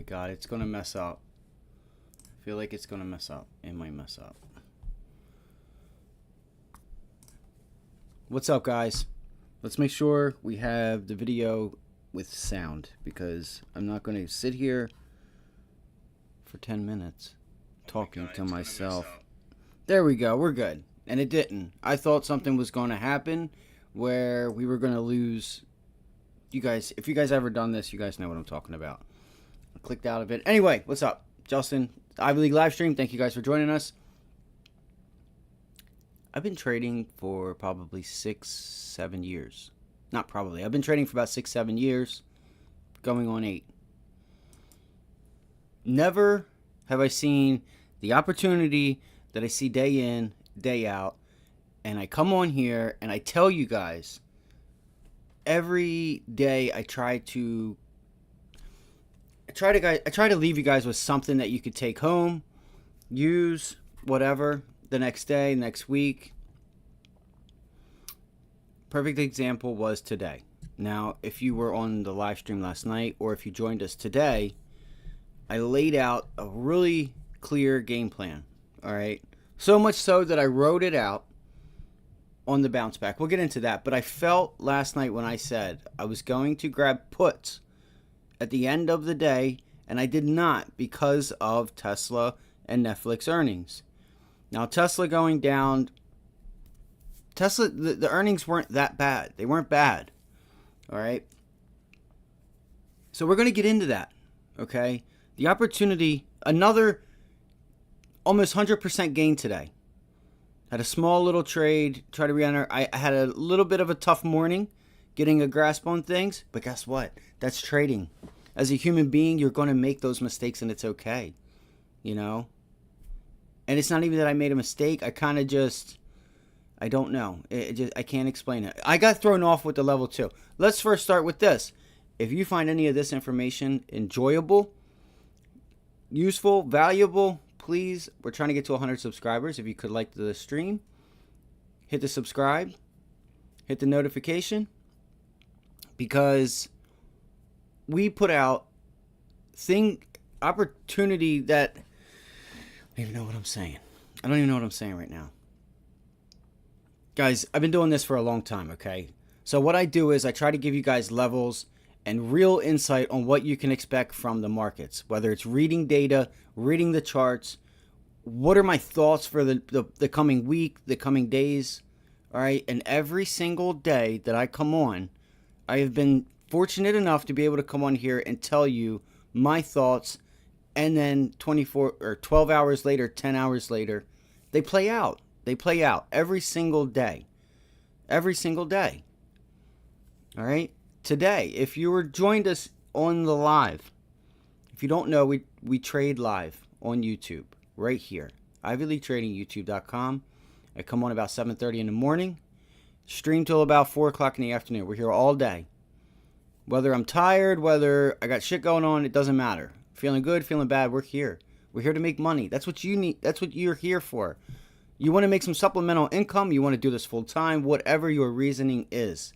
God, it's going to mess up. I feel like it's going to mess up. It might mess up. What's up, guys? Let's make sure we have the video with sound, because I'm not going to sit here for 10 minutes talking to myself. There we go. We're good. And it didn't. I thought something was going to happen where we were going to lose. You guys, if you guys ever done this, you guys know what I'm talking about. I clicked out of it. Anyway, what's up? Justin, Ivy League live stream. Thank you guys for joining us. I've been trading for probably 6-7 years. Not probably. I've been trading for about 6-7 years, going on 8. Never have I seen the opportunity that I see day in, day out, and I come on here and I tell you guys every day. I try to leave you guys with something that you could take home, use, whatever, the next day, next week. Perfect example was today. Now, if you were on the live stream last night, or if you joined us today, I laid out a really clear game plan. All right. So much so that I wrote it out on the bounce back. We'll get into that. But I felt last night when I said I was going to grab puts at the end of the day, and I did not, because of Tesla and Netflix earnings. Now, Tesla going down, the earnings weren't that bad. They weren't bad. All right. So we're going to get into that. Okay. The opportunity, another almost 100% gain today. Had a small little trade, try to re-enter. I had a little bit of a tough morning getting a grasp on things, but guess what? That's trading. As a human being, you're going to make those mistakes, and it's okay. You know? And it's not even that I made a mistake. I kind of just, I don't know. I can't explain it. I got thrown off with the level 2. Let's first start with this. If you find any of this information enjoyable, useful, valuable, please, we're trying to get to 100 subscribers. If you could like the stream, hit the subscribe, hit the notification, because we put out opportunity that, I don't even know what I'm saying. I don't even know what I'm saying right now. Guys, I've been doing this for a long time, okay? So what I do is I try to give you guys levels and real insight on what you can expect from the markets, whether it's reading data, reading the charts. What are my thoughts for the coming week, the coming days? All right. And every single day that I come on, I have been fortunate enough to be able to come on here and tell you my thoughts. And then 24 or 12 hours later, 10 hours later, they play out. They play out every single day. Every single day. All right. Today, if you were joined us on the live, if you don't know, we trade live on YouTube right here. IvyLeagueTradingYouTube.com. I come on about 7:30 in the morning, stream till about 4 o'clock in the afternoon. We're here all day. Whether I'm tired, whether I got shit going on, it doesn't matter. Feeling good, feeling bad, we're here. We're here to make money. That's what you need. That's what you're here for. You want to make some supplemental income. You want to do this full time, whatever your reasoning is.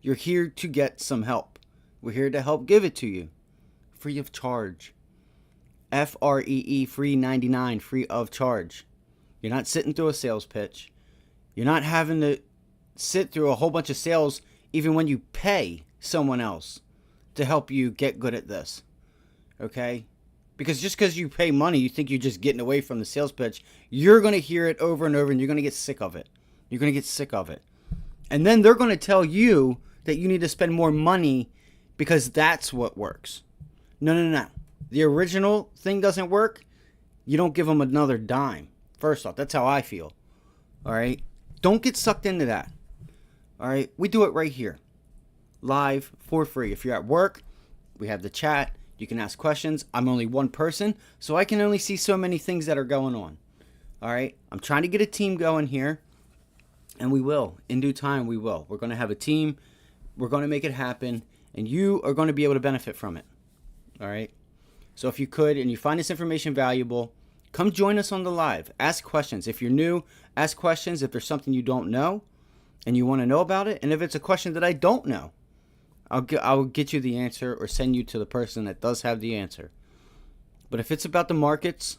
You're here to get some help. We're here to help give it to you. Free of charge. FREE, free 99, free of charge. You're not sitting through a sales pitch. You're not having to sit through a whole bunch of sales even when you pay someone else to help you get good at this. Okay? Because just because you pay money, you think you're just getting away from the sales pitch. You're going to hear it over and over, and you're going to get sick of it. You're going to get sick of it. And then they're going to tell you that you need to spend more money because that's what works. No. The original thing doesn't work. You don't give them another dime. First off, that's how I feel. All right? Don't get sucked into that. All right? We do it right here. Live for free. If you're at work, we have the chat. You can ask questions. I'm only one person, so I can only see so many things that are going on. All right? I'm trying to get a team going here, and we will. In due time, we will. We're going to have a team. We're going to make it happen, and you are going to be able to benefit from it. All right? So if you could, and you find this information valuable, come join us on the live. Ask questions. If you're new, ask questions if there's something you don't know and you want to know about it. And if it's a question that I don't know, I'll get you the answer or send you to the person that does have the answer. But if it's about the markets,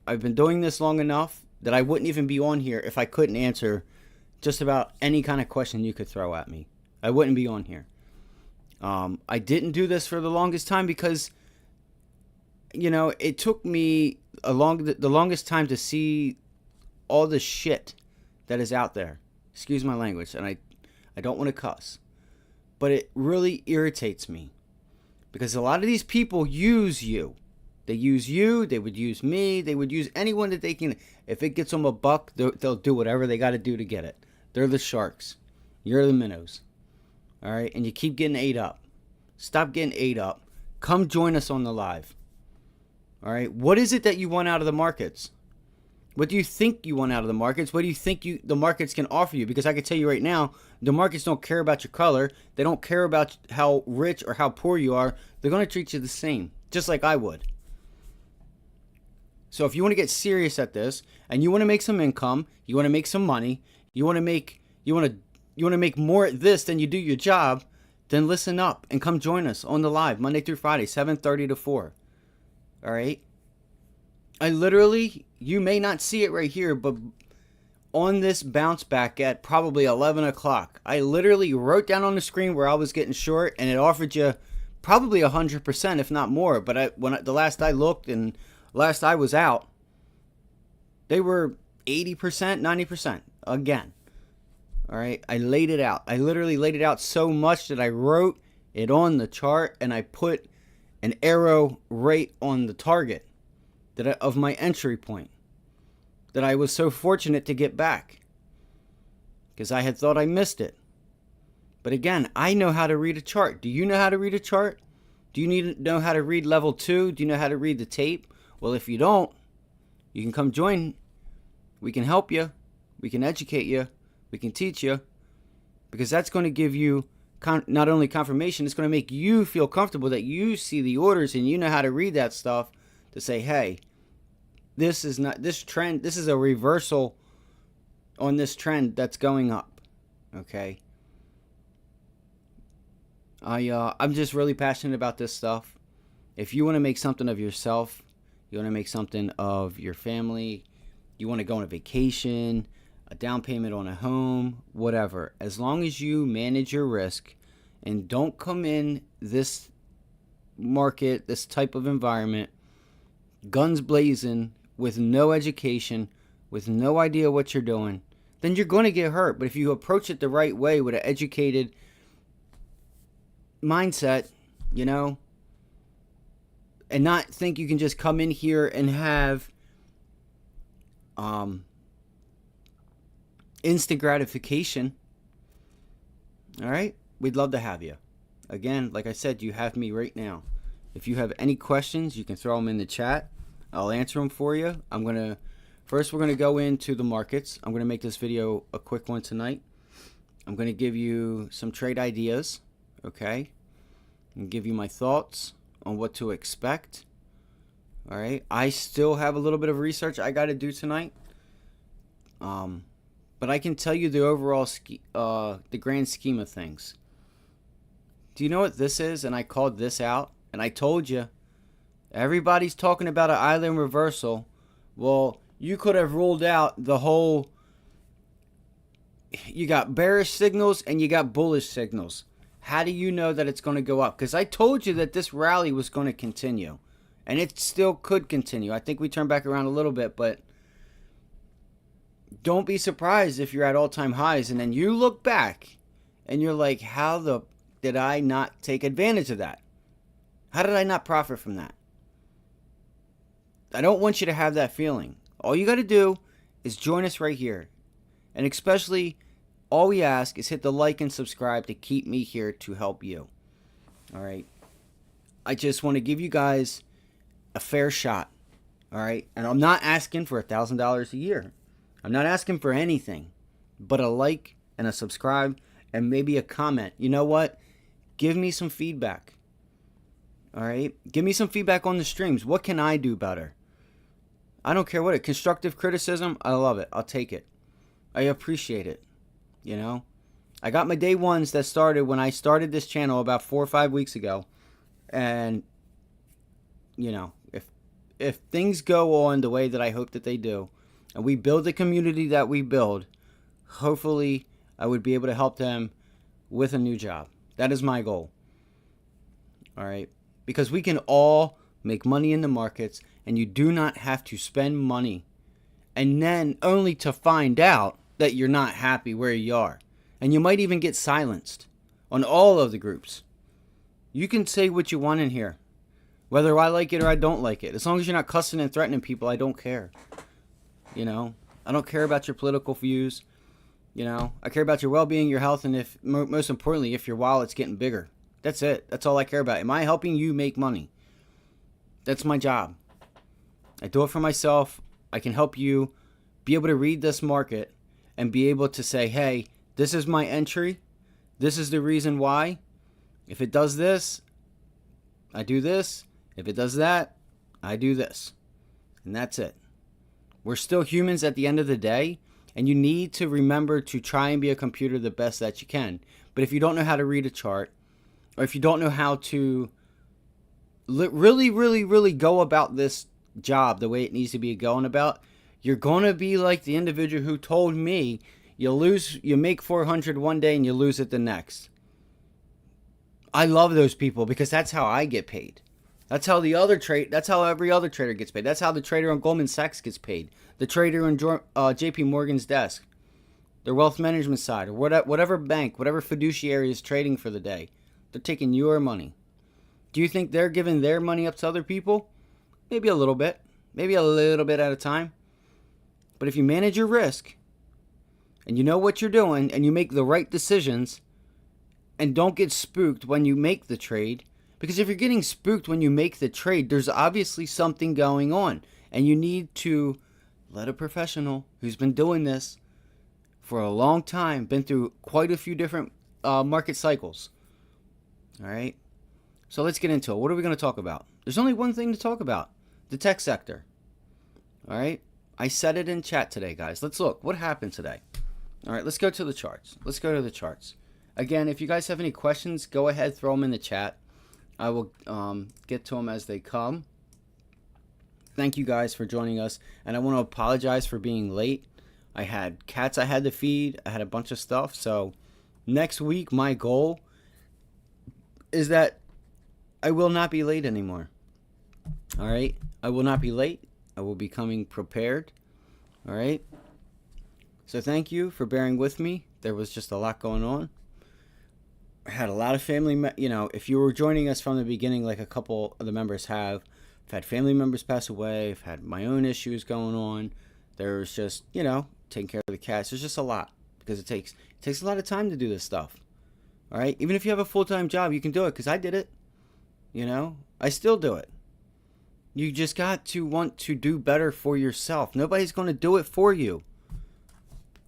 I've been doing this long enough that I wouldn't even be on here if I couldn't answer just about any kind of question you could throw at me. I wouldn't be on here. I didn't do this for the longest time because, it took me the longest time to see all the shit that is out there. Excuse my language, and I don't want to cuss. But it really irritates me because a lot of these people use you. They use you, they would use me, they would use anyone that they can. If it gets them a buck, they'll do whatever they got to do to get it. They're the sharks. You're the minnows. All right? And you keep getting ate up. Stop getting ate up. Come join us on the live. All right? What is it that you want out of the markets? What do you think you want out of the markets? What do you think the markets can offer you? Because I can tell you right now, the markets don't care about your color. They don't care about how rich or how poor you are. They're going to treat you the same, just like I would. So if you want to get serious at this and you want to make some income, you want to make some money, you want to make more at this than you do your job, then listen up and come join us on the live Monday through Friday, 7:30 to 4. All right? You may not see it right here, but on this bounce back at probably 11 o'clock, I literally wrote down on the screen where I was getting short, and it offered you probably 100%, if not more. But the last I looked and last I was out, they were 80%, 90% again. All right, I laid it out. I literally laid it out so much that I wrote it on the chart and I put an arrow right on the target of my entry point that I was so fortunate to get back because I had thought I missed it. But again, I know how to read a chart. Do you know how to read a chart? Do you know how to read level 2? Do you know how to read the tape? Well, if you don't, you can come join. We can help you. We can educate you. We can teach you. Because that's going to give you not only confirmation, it's going to make you feel comfortable that you see the orders and you know how to read that stuff to say, hey, this is a reversal on this trend that's going up. Okay? I'm just really passionate about this stuff. If you want to make something of yourself, you want to make something of your family, you want to go on a vacation, a down payment on a home, whatever. As long as you manage your risk and don't come in this market, this type of environment, guns blazing, with no education, with no idea what you're doing, then you're going to get hurt. But if you approach it the right way with an educated mindset, and not think you can just come in here and have instant gratification, all right, we'd love to have you. Again, like I said, you have me right now. If you have any questions, you can throw them in the chat. I'll answer them for you. First we're going to go into the markets. I'm going to make this video a quick one tonight. I'm going to give you some trade ideas, okay? And give you my thoughts on what to expect. All right. I still have a little bit of research I got to do tonight. But I can tell you the overall the grand scheme of things. Do you know what this is? And I called this out, and I told you. Everybody's talking about an island reversal. Well, you could have ruled out the whole. You got bearish signals and you got bullish signals. How do you know that it's going to go up? Because I told you that this rally was going to continue. And it still could continue. I think we turned back around a little bit, but don't be surprised if you're at all-time highs and then you look back and you're like, how did I not take advantage of that? How did I not profit from that? I don't want you to have that feeling. All you got to do is join us right here. And especially, all we ask is hit the like and subscribe to keep me here to help you. All right. I just want to give you guys a fair shot. All right. And I'm not asking for $1,000 a year. I'm not asking for anything but a like and a subscribe and maybe a comment. You know what? Give me some feedback. All right. Give me some feedback on the streams. What can I do better? I don't care what constructive criticism. I love it. I'll take it. I appreciate it. I got my day ones that started when I started this channel about 4 or 5 weeks ago. And you know, if things go on the way that I hope that they do, and we build the community that we build, hopefully I would be able to help them with a new job. That is my goal. All right? Because we can all make money in the markets, and you do not have to spend money and then only to find out that you're not happy where you are. And you might even get silenced on all of the groups. You can say what you want in here, whether I like it or I don't like it. As long as you're not cussing and threatening people, I don't care. You know, I don't care about your political views. You know, I care about your well-being, your health, and if most importantly, if your wallet's getting bigger. That's it. That's all I care about. Am I helping you make money? That's my job. I do it for myself. I can help you be able to read this market and be able to say, hey, this is my entry. This is the reason why. If it does this, I do this. If it does that, I do this. And that's it. We're still humans at the end of the day, and you need to remember to try and be a computer the best that you can. But if you don't know how to read a chart, or if you don't know how to really go about this job the way it needs to be going about, you're going to be like the individual who told me you make 400 one day and you lose it the next. I love those people because that's how I get paid. That's how that's how every other trader gets paid. That's how the trader on Goldman Sachs gets paid. The trader on JP Morgan's desk, their wealth management side, or whatever bank, whatever fiduciary is trading for the day. They're taking your money. Do you think they're giving their money up to other people? Maybe a little bit. Maybe a little bit at a time. But if you manage your risk, and you know what you're doing, and you make the right decisions, and don't get spooked when you make the trade, because if you're getting spooked when you make the trade, there's obviously something going on. And you need to let a professional who's been doing this for a long time, been through quite a few different market cycles. All right? So let's get into it. What are we going to talk about? There's only one thing to talk about. The tech sector. All right? I said it in chat today, guys. Let's look. What happened today? All right, let's go to the charts. Let's go to the charts. Again, if you guys have any questions, go ahead, throw them in the chat. I will get to them as they come. Thank you guys for joining us. And I want to apologize for being late. I had cats I had to feed. I had a bunch of stuff. So next week, my goal is that I will not be late anymore. All right? I will not be late. I will be coming prepared. All right? So thank you for bearing with me. There was just a lot going on. I had a lot of family, if you were joining us from the beginning, like a couple of the members have, I've had family members pass away. I've had my own issues going on. There's just, taking care of the cats. There's just a lot because it takes a lot of time to do this stuff. All right? Even if you have a full-time job, you can do it because I did it. I still do it. You just got to want to do better for yourself. Nobody's going to do it for you.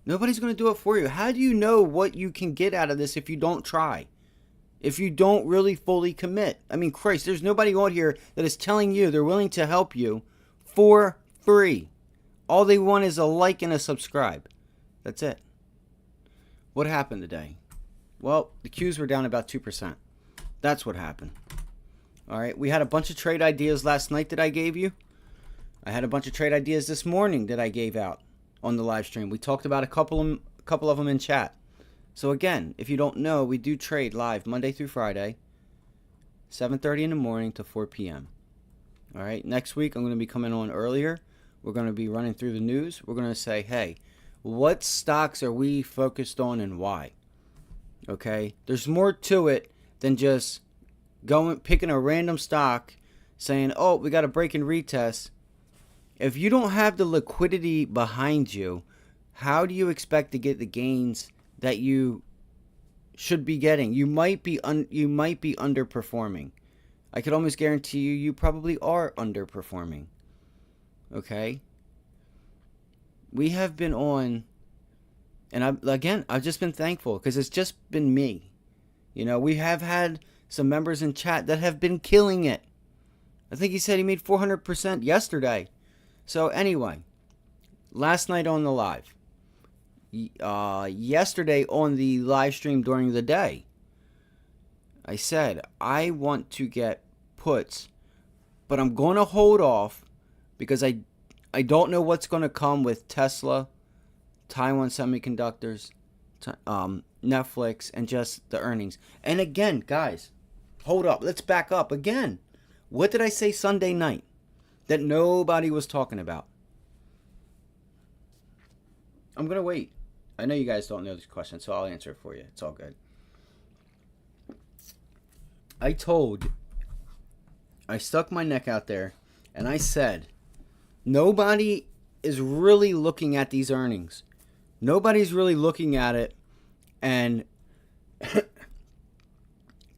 Nobody's going to do it for you. How do you know what you can get out of this if you don't try? If you don't really fully commit? I mean, Christ, there's nobody out here that is telling you they're willing to help you for free. All they want is a like and a subscribe. That's it. What happened today? Well, the Qs were down about 2%. That's what happened. All right, we had a bunch of trade ideas last night that I gave you. I had a bunch of trade ideas this morning that I gave out on the live stream. We talked about a couple of them in chat. So again, if you don't know, we do trade live Monday through Friday, 7:30 in the morning to 4 p.m. All right, next week I'm going to be coming on earlier. We're going to be running through the news. We're going to say, hey, what stocks are we focused on and why? Okay, there's more to it than just picking a random stock, saying, oh, we got a break and retest. If you don't have the liquidity behind you, how do you expect to get the gains that you should be getting? You might be underperforming. I could almost guarantee you probably are underperforming. Okay? We have been on, and I've just been thankful because it's just been me. We have had some members in chat that have been killing it. I think he said he made 400% yesterday. So anyway, last night on the live, yesterday on the live stream during the day, I said I want to get puts but I'm going to hold off because I don't know what's going to come with Tesla, Taiwan Semiconductors, Netflix, and just the earnings. And again, guys, hold up. Let's back up again. What did I say Sunday night that nobody was talking about? I'm going to wait. I know you guys don't know this question, so I'll answer it for you. It's all good. I stuck my neck out there and I said, nobody is really looking at these earnings. Nobody's really looking at it and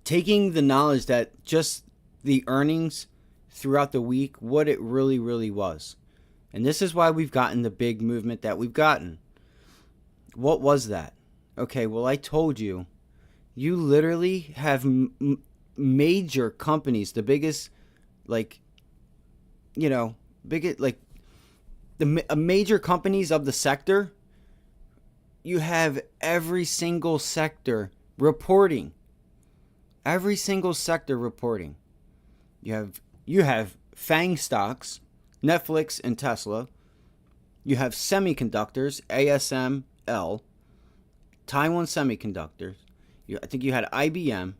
taking the knowledge that just the earnings throughout the week, what it really, really was. And this is why we've gotten the big movement that we've gotten. What was that? Okay, well, I told you, you literally have major companies, the biggest, major companies of the sector. You have every single sector reporting. Every single sector reporting. You have FANG stocks, Netflix and Tesla. You have semiconductors, ASML, Taiwan Semiconductors. I think you had IBM.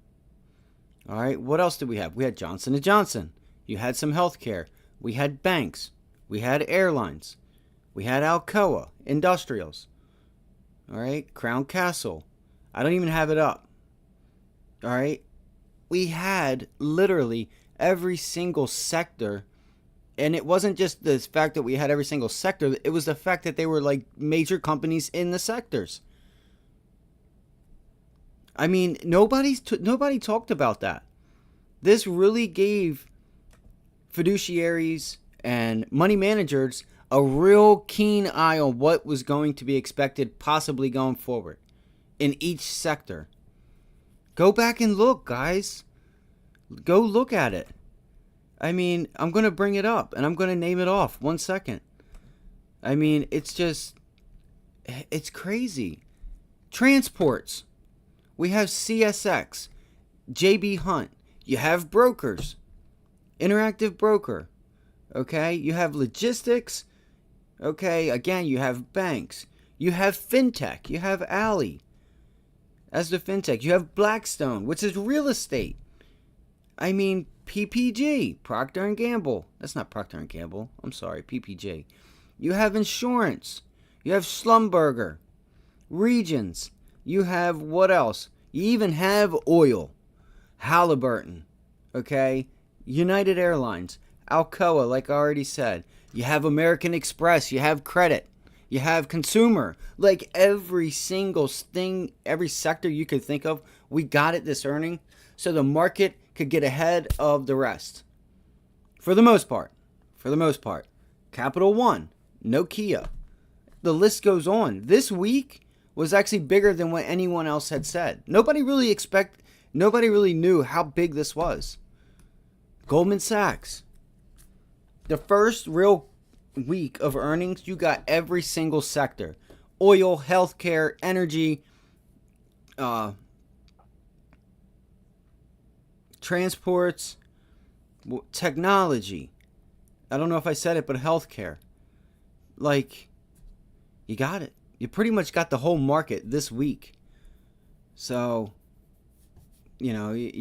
All right, what else did we have? We had Johnson & Johnson. You had some healthcare. We had banks. We had airlines. We had Alcoa, industrials. All right, Crown Castle. I don't even have it up. All right, we had literally every single sector. And it wasn't just the fact that we had every single sector. It was the fact that they were like major companies in the sectors. I mean, nobody talked about that. This really gave fiduciaries and money managers a real keen eye on what was going to be expected possibly going forward in each sector. Go back and look, guys. Go look at it. I mean, I'm going to bring it up and I'm going to name it off. 1 second. I mean, it's crazy. Transports. We have CSX, JB Hunt. You have brokers, Interactive Broker. Okay, you have logistics. Okay, again, you have banks. You have fintech. You have Ally as the fintech. You have Blackstone, which is real estate. I mean, PPG, Procter & Gamble. That's not Procter & Gamble. I'm sorry, PPG. You have insurance. You have Schlumberger, Regions. You have what else? You even have oil. Halliburton. Okay? United Airlines. Alcoa, like I already said. You have American Express. You have credit. You have consumer. Like every single thing, every sector you could think of, we got it this earning. So the market could get ahead of the rest. For the most part. Capital One. Nokia. The list goes on. This week was actually bigger than what anyone else had said. Nobody really knew how big this was. Goldman Sachs. The first real week of earnings, you got every single sector. Oil, healthcare, energy, transports, technology. I don't know if I said it, but healthcare. Like, you got it. You pretty much got the whole market this week. So, you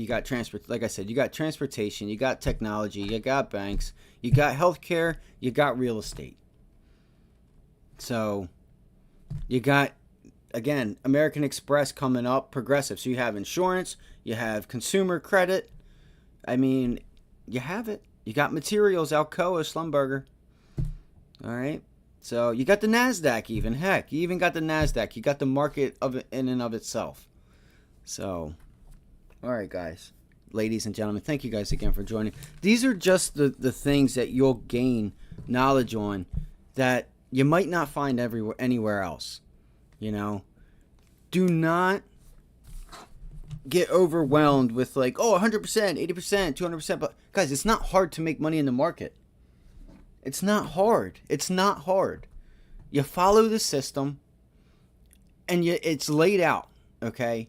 got like I said, you got transportation, you got technology, you got banks, you got healthcare, you got real estate. So, you got, again, American Express coming up, Progressive. So you have insurance, you have consumer credit. I mean, you have it. You got materials, Alcoa, Schlumberger. All right. So you got the NASDAQ even. Heck, you even got the NASDAQ. You got the market of it in and of itself. So, all right, guys. Ladies and gentlemen, thank you guys again for joining. These are just the things that you'll gain knowledge on that you might not find anywhere else. Do not get overwhelmed with 100%, 80%, 200%. But guys, it's not hard to make money in the market. It's not hard. You follow the system and it's laid out, okay?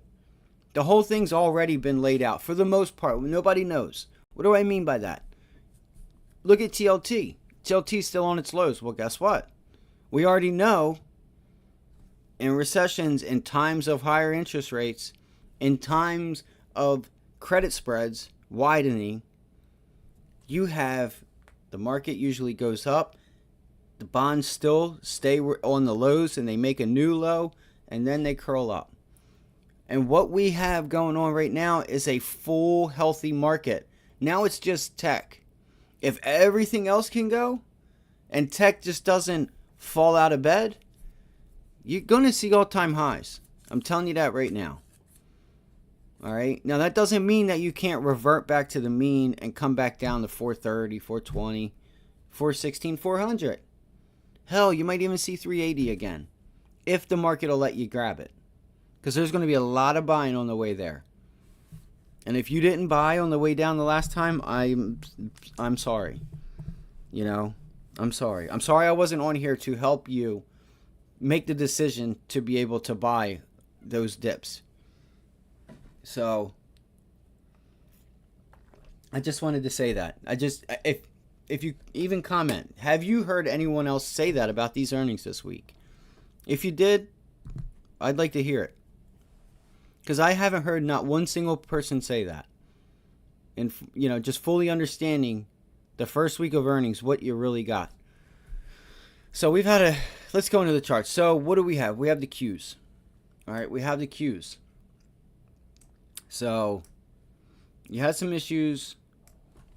The whole thing's already been laid out for the most part. Nobody knows. What do I mean by that? Look at TLT. TLT is still on its lows. Well, guess what? We already know in recessions, in times of higher interest rates, in times of credit spreads widening, you have the market usually goes up. The bonds still stay on the lows and they make a new low and then they curl up. And what we have going on right now is a full healthy market. Now it's just tech. If everything else can go and tech just doesn't fall out of bed, you're going to see all-time highs. I'm telling you that right now. All right. Now, that doesn't mean that you can't revert back to the mean and come back down to 430, 420, 416, 400. Hell, you might even see 380 again if the market will let you grab it. Because there's going to be a lot of buying on the way there. And if you didn't buy on the way down the last time, I'm sorry. You know, I'm sorry. I'm sorry I wasn't on here to help you make the decision to be able to buy those dips. So I just wanted to say that. If you even comment, have you heard anyone else say that about these earnings this week? If you did, I'd like to hear it. Because I haven't heard not one single person say that. And, you know, just fully understanding the first week of earnings, what you really got. So let's go into the charts. So what do we have? We have the Qs. All right, we have the Qs. So you had some issues,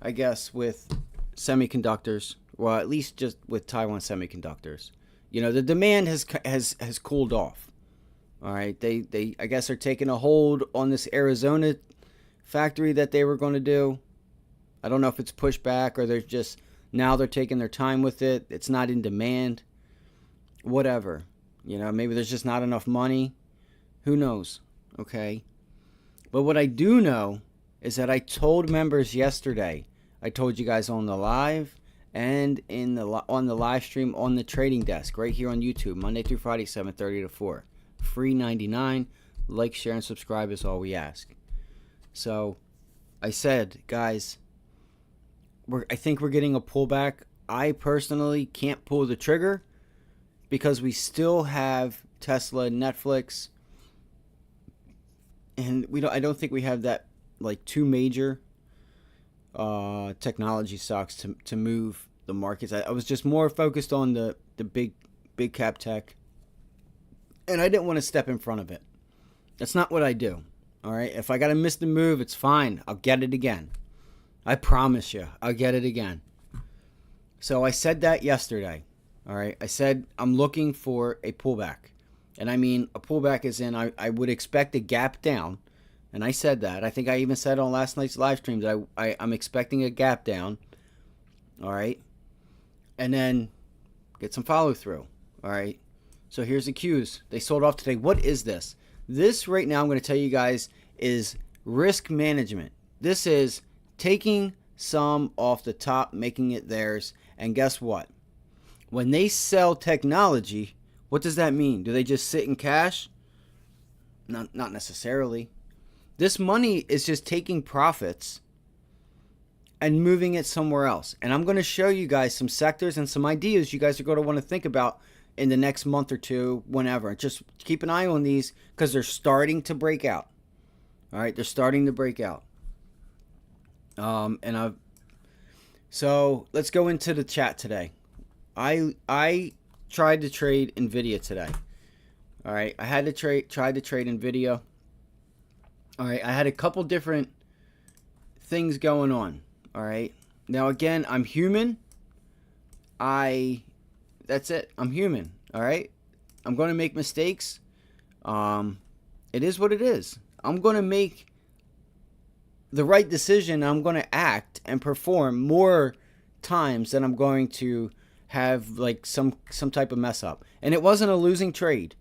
I guess, with semiconductors. Well, at least just with Taiwan Semiconductors. You know, the demand has cooled off. All right, they I guess are taking a hold on this Arizona factory that they were going to do. I don't know if it's pushed back or they're taking their time with it. It's not in demand. Whatever. You know, maybe there's just not enough money. Who knows? Okay. But what I do know is that I told members yesterday. I told you guys on the live and on the live stream on the trading desk right here on YouTube, Monday through Friday, 7:30 to 4. Free 99. Like, share, and subscribe is all we ask. So I said, guys, I think we're getting a pullback. I personally can't pull the trigger because we still have Tesla, Netflix, and I don't think we have that, like, two major technology stocks to move the markets. I was just more focused on the big cap tech, and I didn't want to step in front of it. That's not what I do. All right, if I got to miss the move, it's fine. I'll get it again. I promise you, I'll get it again. So I said that yesterday. All right, I said I'm looking for a pullback. And I mean, a pullback is in, I would expect a gap down. And I said that. I think I even said on last night's live stream that I'm expecting a gap down. All right. And then get some follow through. All right. So here's the Qs. They sold off today. What is this? This right now, I'm going to tell you guys, is risk management. This is taking some off the top, making it theirs. And guess what? When they sell technology, what does that mean? Do they just sit in cash? Not necessarily. This money is just taking profits and moving it somewhere else. And I'm going to show you guys some sectors and some ideas you guys are going to want to think about in the next month or two, whenever. Just keep an eye on these because they're starting to break out. All right, they're starting to break out. So let's go into the chat today. I tried to trade Nvidia today. All right, I had to tried to trade Nvidia. All right, I had a couple different things going on. All right, now again, I'm human. That's it. I'm human. All right, I'm going to make mistakes. It is what it is. I'm going to make the right decision. I'm going to act and perform more times than I'm going to have like some type of mess up. And it wasn't a losing trade.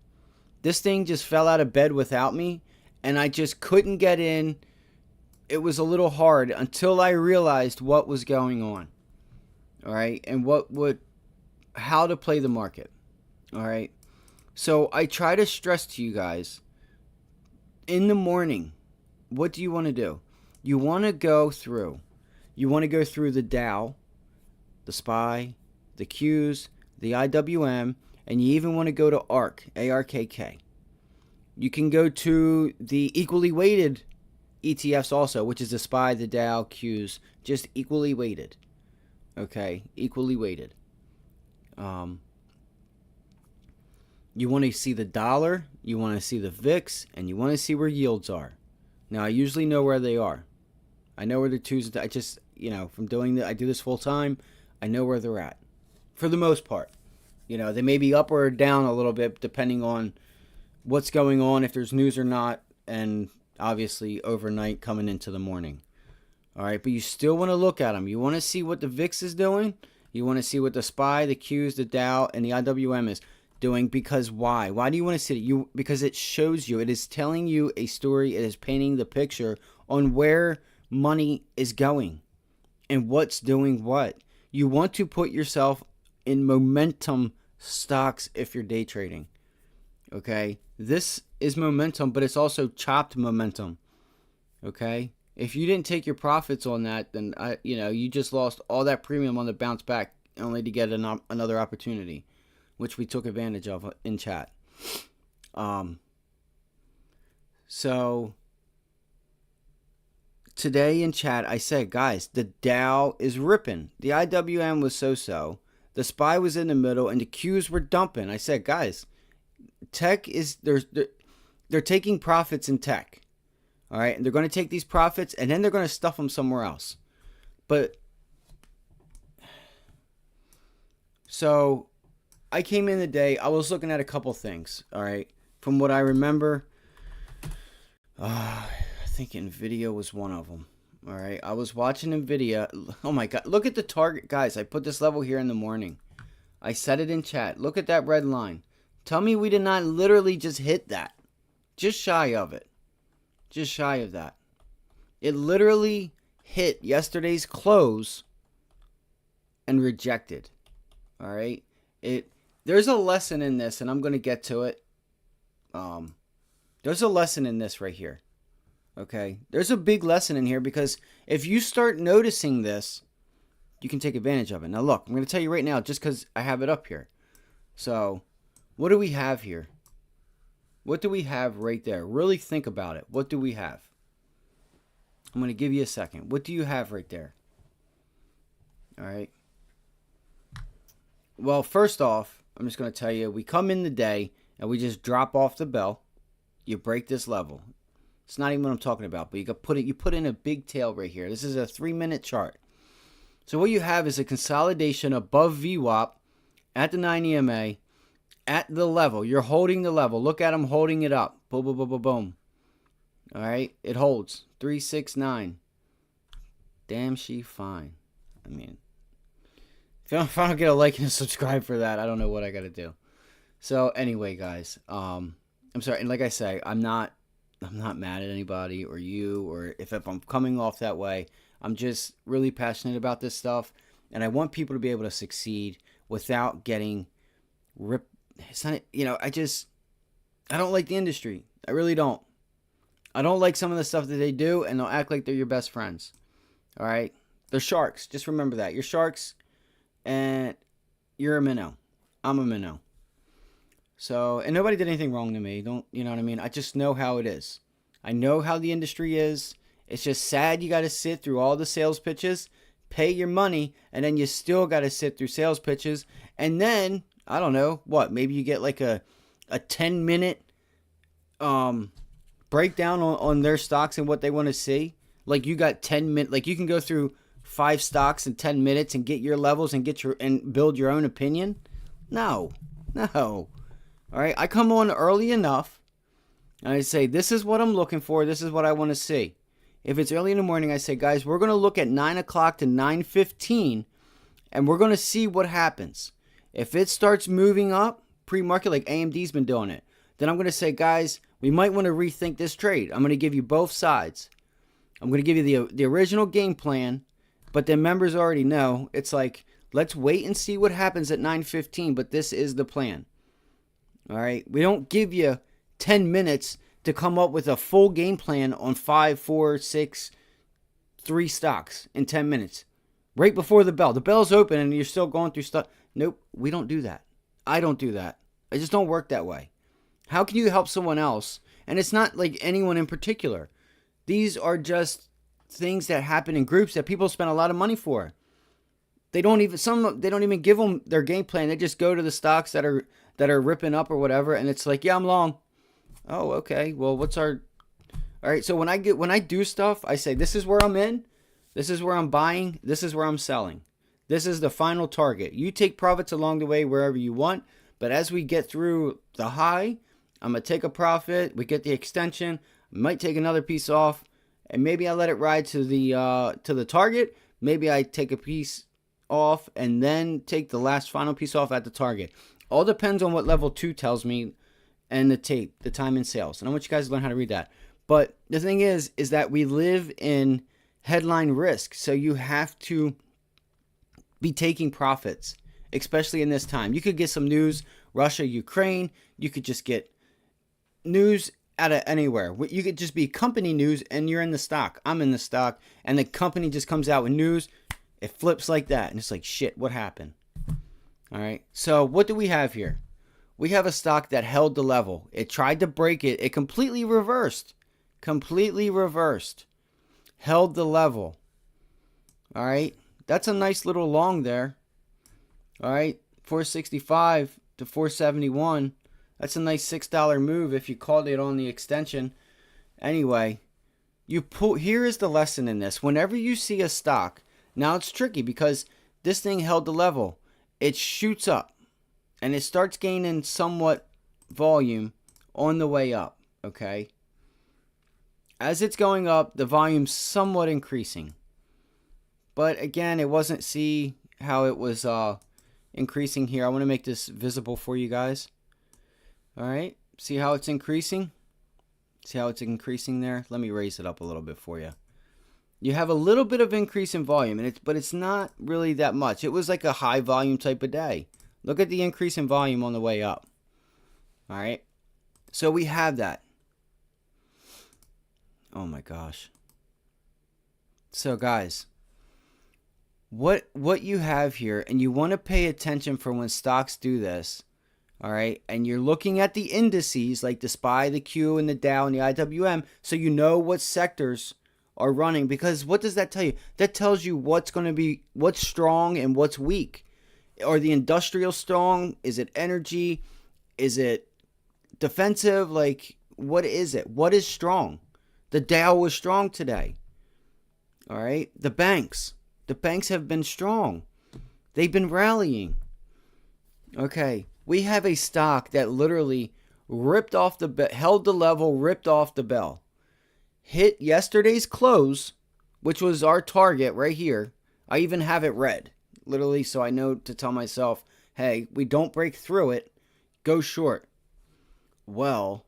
This thing just fell out of bed without me, and I just couldn't get in. It was a little hard until I realized what was going on. All right, and how to play the market. All right. So I try to stress to you guys in the morning, what do you want to do? You want to go through the Dow the SPY, the Qs, the IWM, and you even want to go to ARK, ARKK. You can go to the equally weighted ETFs also, which is the SPY, the Dow, Qs, just equally weighted. Okay, equally weighted. You want to see the dollar, you want to see the VIX, and you want to see where yields are. Now, I usually know where they are. I know where the twos, I just, from I do this full time, I know where they're at. For the most part. They may be up or down a little bit depending on what's going on, if there's news or not, and obviously overnight coming into the morning. All right, but you still want to look at them. You want to see what the VIX is doing. You want to see what the SPY, the Qs, the Dow, and the IWM is doing. Because why? Why do you want to see it? Because it shows you. It is telling you a story. It is painting the picture on where money is going and what's doing what. You want to put yourself in momentum stocks if you're day trading. Okay? This is momentum, but it's also chopped momentum. Okay? If you didn't take your profits on that, then you just lost all that premium on the bounce back only to get another opportunity, which we took advantage of in chat. So today in chat, I said, guys, the Dow is ripping. The IWM was so-so. The SPY was in the middle, and the Qs were dumping. I said, guys, tech is they're taking profits in tech. All right, and they're going to take these profits, and then they're going to stuff them somewhere else. But so I came in the day. I was looking at a couple things. All right, from what I remember, I think Nvidia was one of them. All right, I was watching Nvidia. Oh my God, look at the target, guys. I put this level here in the morning. I said it in chat. Look at that red line. Tell me we did not literally just hit that, just shy of it. Just shy of that. It literally hit yesterday's close and rejected. All right. There's a lesson in this, and I'm going to get to it. There's a lesson in this right here. Okay. There's a big lesson in here, because if you start noticing this, you can take advantage of it. Now look, I'm going to tell you right now, just because I have it up here. So what do we have here? What do we have right there? Really think about it. What do we have? I'm going to give you a second. What do you have right there? All right. Well, first off, I'm just going to tell you, we come in the day and we just drop off the bell. You break this level. It's not even what I'm talking about, but you put in a big tail right here. This is a 3-minute chart. So what you have is a consolidation above VWAP at the 9 EMA. At the level, you're holding the level. Look at them holding it up. Boom, boom, boom, boom, boom. All right, it holds 369. Damn, she fine. I mean, if I don't get a like and a subscribe for that, I don't know what I got to do. So anyway, guys, I'm sorry, and like I say, I'm not mad at anybody or you, or if I'm coming off that way. I'm just really passionate about this stuff, and I want people to be able to succeed without getting ripped. It's not, I don't like the industry. I really don't. I don't like some of the stuff that they do, and they'll act like they're your best friends. All right? They're sharks. Just remember that. You're sharks, and you're a minnow. I'm a minnow. So, and nobody did anything wrong to me. You know what I mean? I just know how it is. I know how the industry is. It's just sad you got to sit through all the sales pitches, pay your money, and then you still got to sit through sales pitches, and then I don't know what. Maybe you get like a 10-minute breakdown on their stocks and what they want to see. Like you got 10 minutes. Like you can go through 5 stocks in 10 minutes and get your levels and and build your own opinion. No. All right. I come on early enough and I say, this is what I'm looking for. This is what I want to see. If it's early in the morning, I say, guys, we're going to look at 9 o'clock to 9:15 and we're going to see what happens. If it starts moving up pre-market like AMD's been doing it, then I'm going to say, guys, we might want to rethink this trade. I'm going to give you both sides. I'm going to give you the original game plan, but the members already know. It's like, let's wait and see what happens at 9:15, but this is the plan. All right? We don't give you 10 minutes to come up with a full game plan on 5, 4, 6, 3 stocks in 10 minutes. right before the bell. The bell's open and you're still going through stuff. Nope, we don't do that. I don't do that. I just don't work that way. How can you help someone else? And it's not like anyone in particular. These are just things that happen in groups that people spend a lot of money for. They don't even give them their game plan. They just go to the stocks that are ripping up or whatever, and it's like, yeah, I'm long. Oh, okay. Well, all right, so when I do stuff, I say this is where I'm in, this is where I'm buying, this is where I'm selling. This is the final target. You take profits along the way wherever you want, but as we get through the high, I'm going to take a profit, we get the extension, might take another piece off, and maybe I let it ride to the target. Maybe I take a piece off and then take the last final piece off at the target. All depends on what level 2 tells me and the tape, the time in sales. And I want you guys to learn how to read that. But the thing is that we live in headline risk. So you have to be taking profits, especially in this time. You could get some news, Russia, Ukraine. You could just get news out of anywhere. You could just be company news and you're in the stock. I'm in the stock and the company just comes out with news. It flips like that. And it's like, shit, what happened? All right. So what do we have here? We have a stock that held the level. It tried to break it. It completely reversed. Held the level. All right. That's a nice little long there. All right. 465 to 471. That's a nice $6 move if you called it on the extension. Anyway, here is the lesson in this. Whenever you see a stock, now it's tricky because this thing held the level. It shoots up and it starts gaining somewhat volume on the way up, okay? As it's going up, the volume's somewhat increasing. But again, it wasn't, see how it was increasing here. I want to make this visible for you guys. All right, see how it's increasing? See how it's increasing there? Let me raise it up a little bit for you. You have a little bit of increase in volume, but it's not really that much. It was like a high volume type of day. Look at the increase in volume on the way up. All right, so we have that. Oh my gosh. So guys, what you have here, and you want to pay attention for when stocks do this. All right, and you're looking at the indices like the SPY, the Q, and the Dow, and the IWM, so you know what sectors are running. Because what does that tell you? That tells you what's strong and what's weak. Are the industrial strong? Is it energy? Is it defensive? Like, what is it? What is strong? The Dow was strong today. All right, the banks have been strong. They've been rallying. Okay. We have a stock that literally ripped off held the level, ripped off the bell. Hit yesterday's close, which was our target right here. I even have it red, literally, so I know to tell myself, hey, we don't break through it, go short. Well,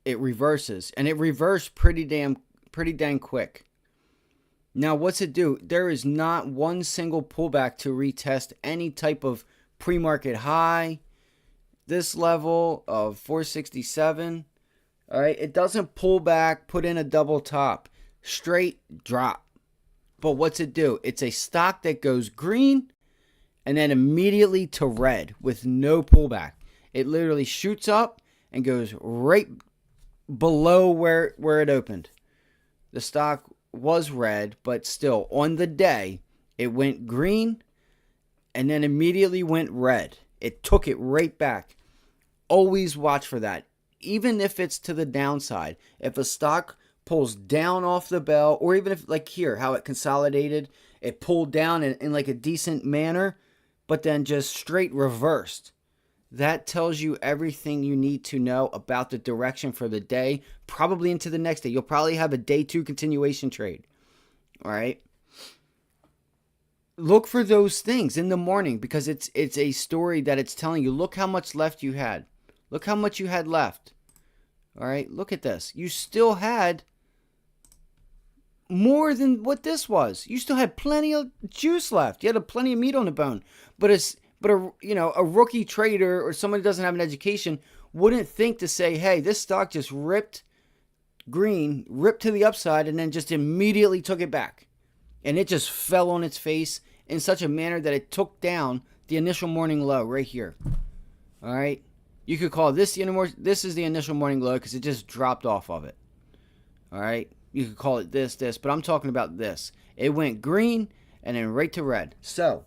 it reverses, and it reversed pretty dang quick. Now, what's it do? There is not one single pullback to retest any type of pre-market high. This level of 467. All right, it doesn't pull back, put in a double top, straight drop. But what's it do? It's a stock that goes green and then immediately to red with no pullback. It literally shoots up and goes right below where it opened. The stock was red, but still on the day it went green and then immediately went red. It took it right back. Always watch for that. Even if it's to the downside. If a stock pulls down off the bell, or even if, like here, how it consolidated, it pulled down in like a decent manner, but then just straight reversed. That tells you everything you need to know about the direction for the day, probably into the next day. You'll probably have a day 2 continuation trade. All right. Look for those things in the morning because it's a story that it's telling you. Look how much left you had. Look how much you had left. All right, look at this. You still had more than what this was. You still had plenty of juice left. You had plenty of meat on the bone. But a rookie trader or someone who doesn't have an education wouldn't think to say, hey, this stock just ripped green, ripped to the upside, and then just immediately took it back. and it just fell on its face in such a manner that it took down the initial morning low right here. All right, you could call this this is the initial morning low because it just dropped off of it. All right, you could call it this, but I'm talking about this. It went green and then right to red. So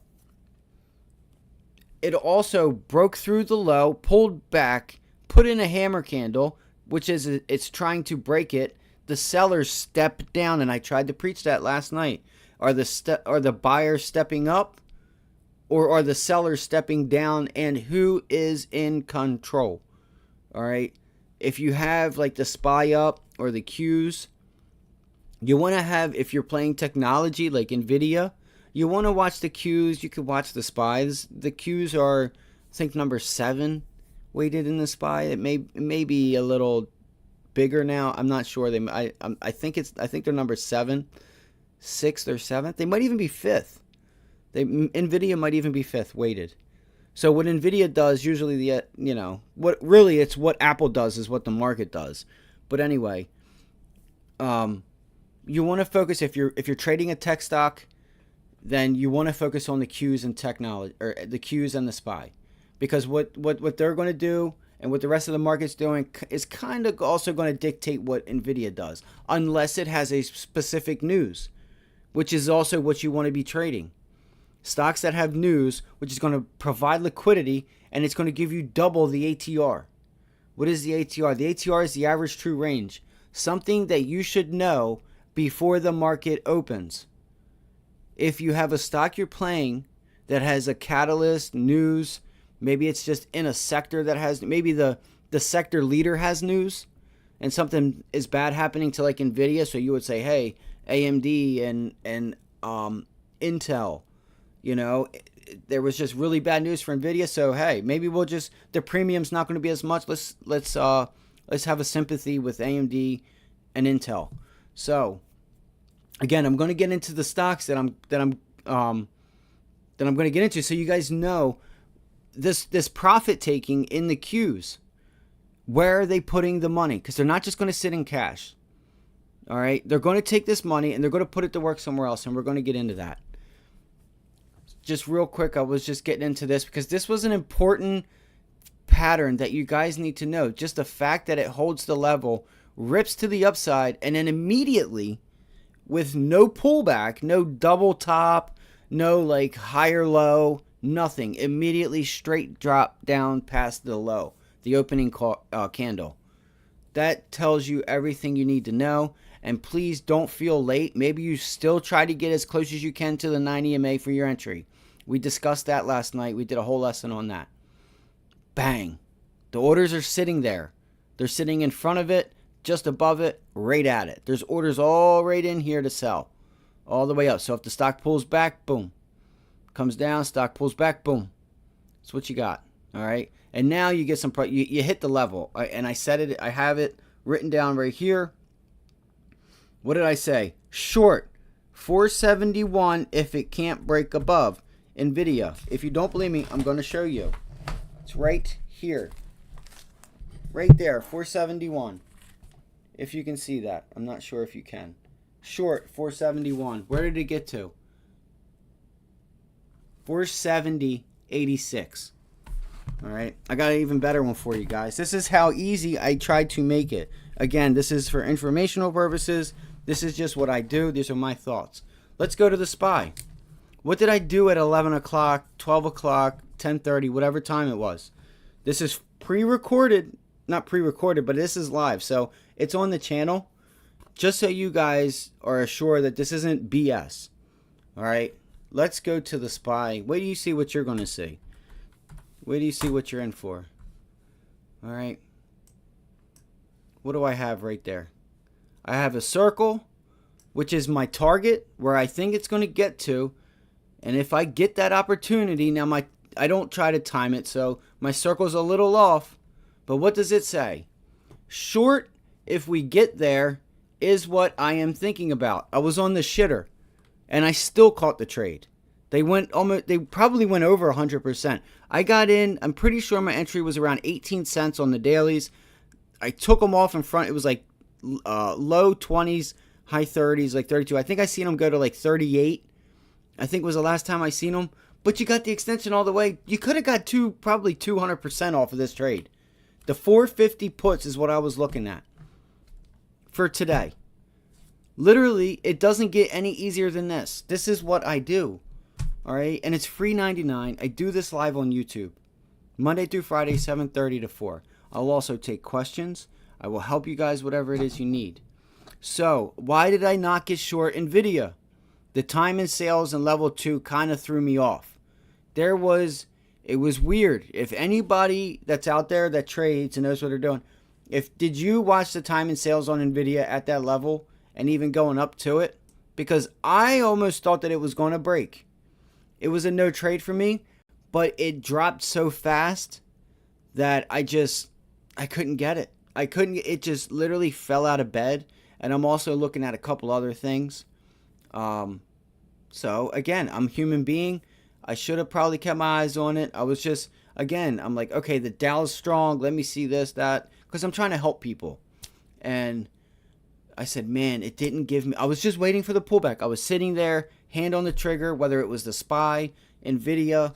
it also broke through the low, pulled back, put in a hammer candle, which is it's trying to break it. The sellers stepped down, and I tried to preach that last night. Are the buyers stepping up, or are the sellers stepping down? And who is in control? All right. If you have like the SPY up or the Qs, you want to have, if you're playing technology like Nvidia, you want to watch the Qs. You could watch the SPYs. The Qs are, I think, number 7 weighted in the SPY. It may be a little bigger now. I'm not sure. I think they're number 7, 6th or 7th. They might even be 5th. Nvidia might even be 5th weighted. So what Nvidia does usually, it's what Apple does is what the market does. But anyway, you want to focus if you're trading a tech stock, then you want to focus on the Qs and technology, or the Qs and the SPY, because what they're going to do and what the rest of the market's doing is kind of also going to dictate what Nvidia does, unless it has a specific news, which is also what you want to be trading. Stocks that have news, which is going to provide liquidity, and it's going to give you double the ATR. What is the ATR? The ATR is the average true range, something that you should know before the market opens. If you have a stock you're playing that has a catalyst, news, maybe it's just in a sector that has, maybe the sector leader has news and something is bad happening to like Nvidia, so you would say, hey, AMD and Intel, there was just really bad news for Nvidia, so hey, maybe the premium's not going to be as much. Let's have a sympathy with AMD and Intel. So again, I'm going to get into the stocks that I'm going to get into, so you guys know this profit taking in the Qs. Where are they putting the money? Because they're not just going to sit in cash. All right, they're going to take this money and they're going to put it to work somewhere else, and we're going to get into that. Just real quick, I was just getting into this because this was an important pattern that you guys need to know. Just the fact that it holds the level, rips to the upside, and then immediately, with no pullback, no double top, no like higher low, nothing, immediately straight drop down past the low, the opening candle. That tells you everything you need to know. And please don't feel late. Maybe you still try to get as close as you can to the 9 EMA for your entry. We discussed that last night. We did a whole lesson on that. Bang. The orders are sitting there. They're sitting in front of it, just above it, right at it. There's orders all right in here to sell, all the way up. So if the stock pulls back, boom. Comes down, stock pulls back, boom. That's what you got. All right. And now you get some, you hit the level. And I said it, I have it written down right here. What did I say? Short 471 if it can't break above Nvidia. If you don't believe me, I'm going to show you. It's right here. Right there, 471. If you can see that. I'm not sure if you can. Short 471. Where did it get to? 470.86. All right. I got an even better one for you guys. This is how easy I tried to make it. Again, this is for informational purposes. This is just what I do. These are my thoughts. Let's go to the SPY. What did I do at 11 o'clock, 12 o'clock, 10:30, whatever time it was? This is pre-recorded. Not pre-recorded, but this is live. So it's on the channel. Just so you guys are assured that this isn't BS. All right. Let's go to the SPY. Wait till you see what you're going to see. Wait till you see what you're in for. All right. What do I have right there? I have a circle, which is my target, where I think it's going to get to. And if I get that opportunity, now I don't try to time it, so my circle's a little off. But what does it say? Short, if we get there, is what I am thinking about. I was on the shitter, and I still caught the trade. They probably went over 100%. I got in, I'm pretty sure my entry was around 18 cents on the dailies. I took them off in front. It was like low 20s, high 30s, like 32. I think I seen them go to like 38. I think was the last time I seen them. But you got the extension all the way. You could have got probably 200% off of this trade. The 450 puts is what I was looking at for today. Literally, it doesn't get any easier than this. This is what I do. All right, and it's free 99. I do this live on YouTube, Monday through Friday, 7:30 to 4. I'll also take questions. I will help you guys whatever it is you need. So, why did I not get short Nvidia? The time in sales in level 2 kind of threw me off. It was weird. If anybody that's out there that trades and knows what they're doing, did you watch the time in sales on Nvidia at that level and even going up to it? Because I almost thought that it was going to break. It was a no trade for me, but it dropped so fast that I couldn't get it. It just literally fell out of bed. And I'm also looking at a couple other things. So again, I'm a human being. I should have probably kept my eyes on it. I was just, again, I'm like, okay, the Dow's strong. Let me see this, that. Because I'm trying to help people. And I said, man, it didn't give me. I was just waiting for the pullback. I was sitting there, hand on the trigger, whether it was the SPY, Nvidia.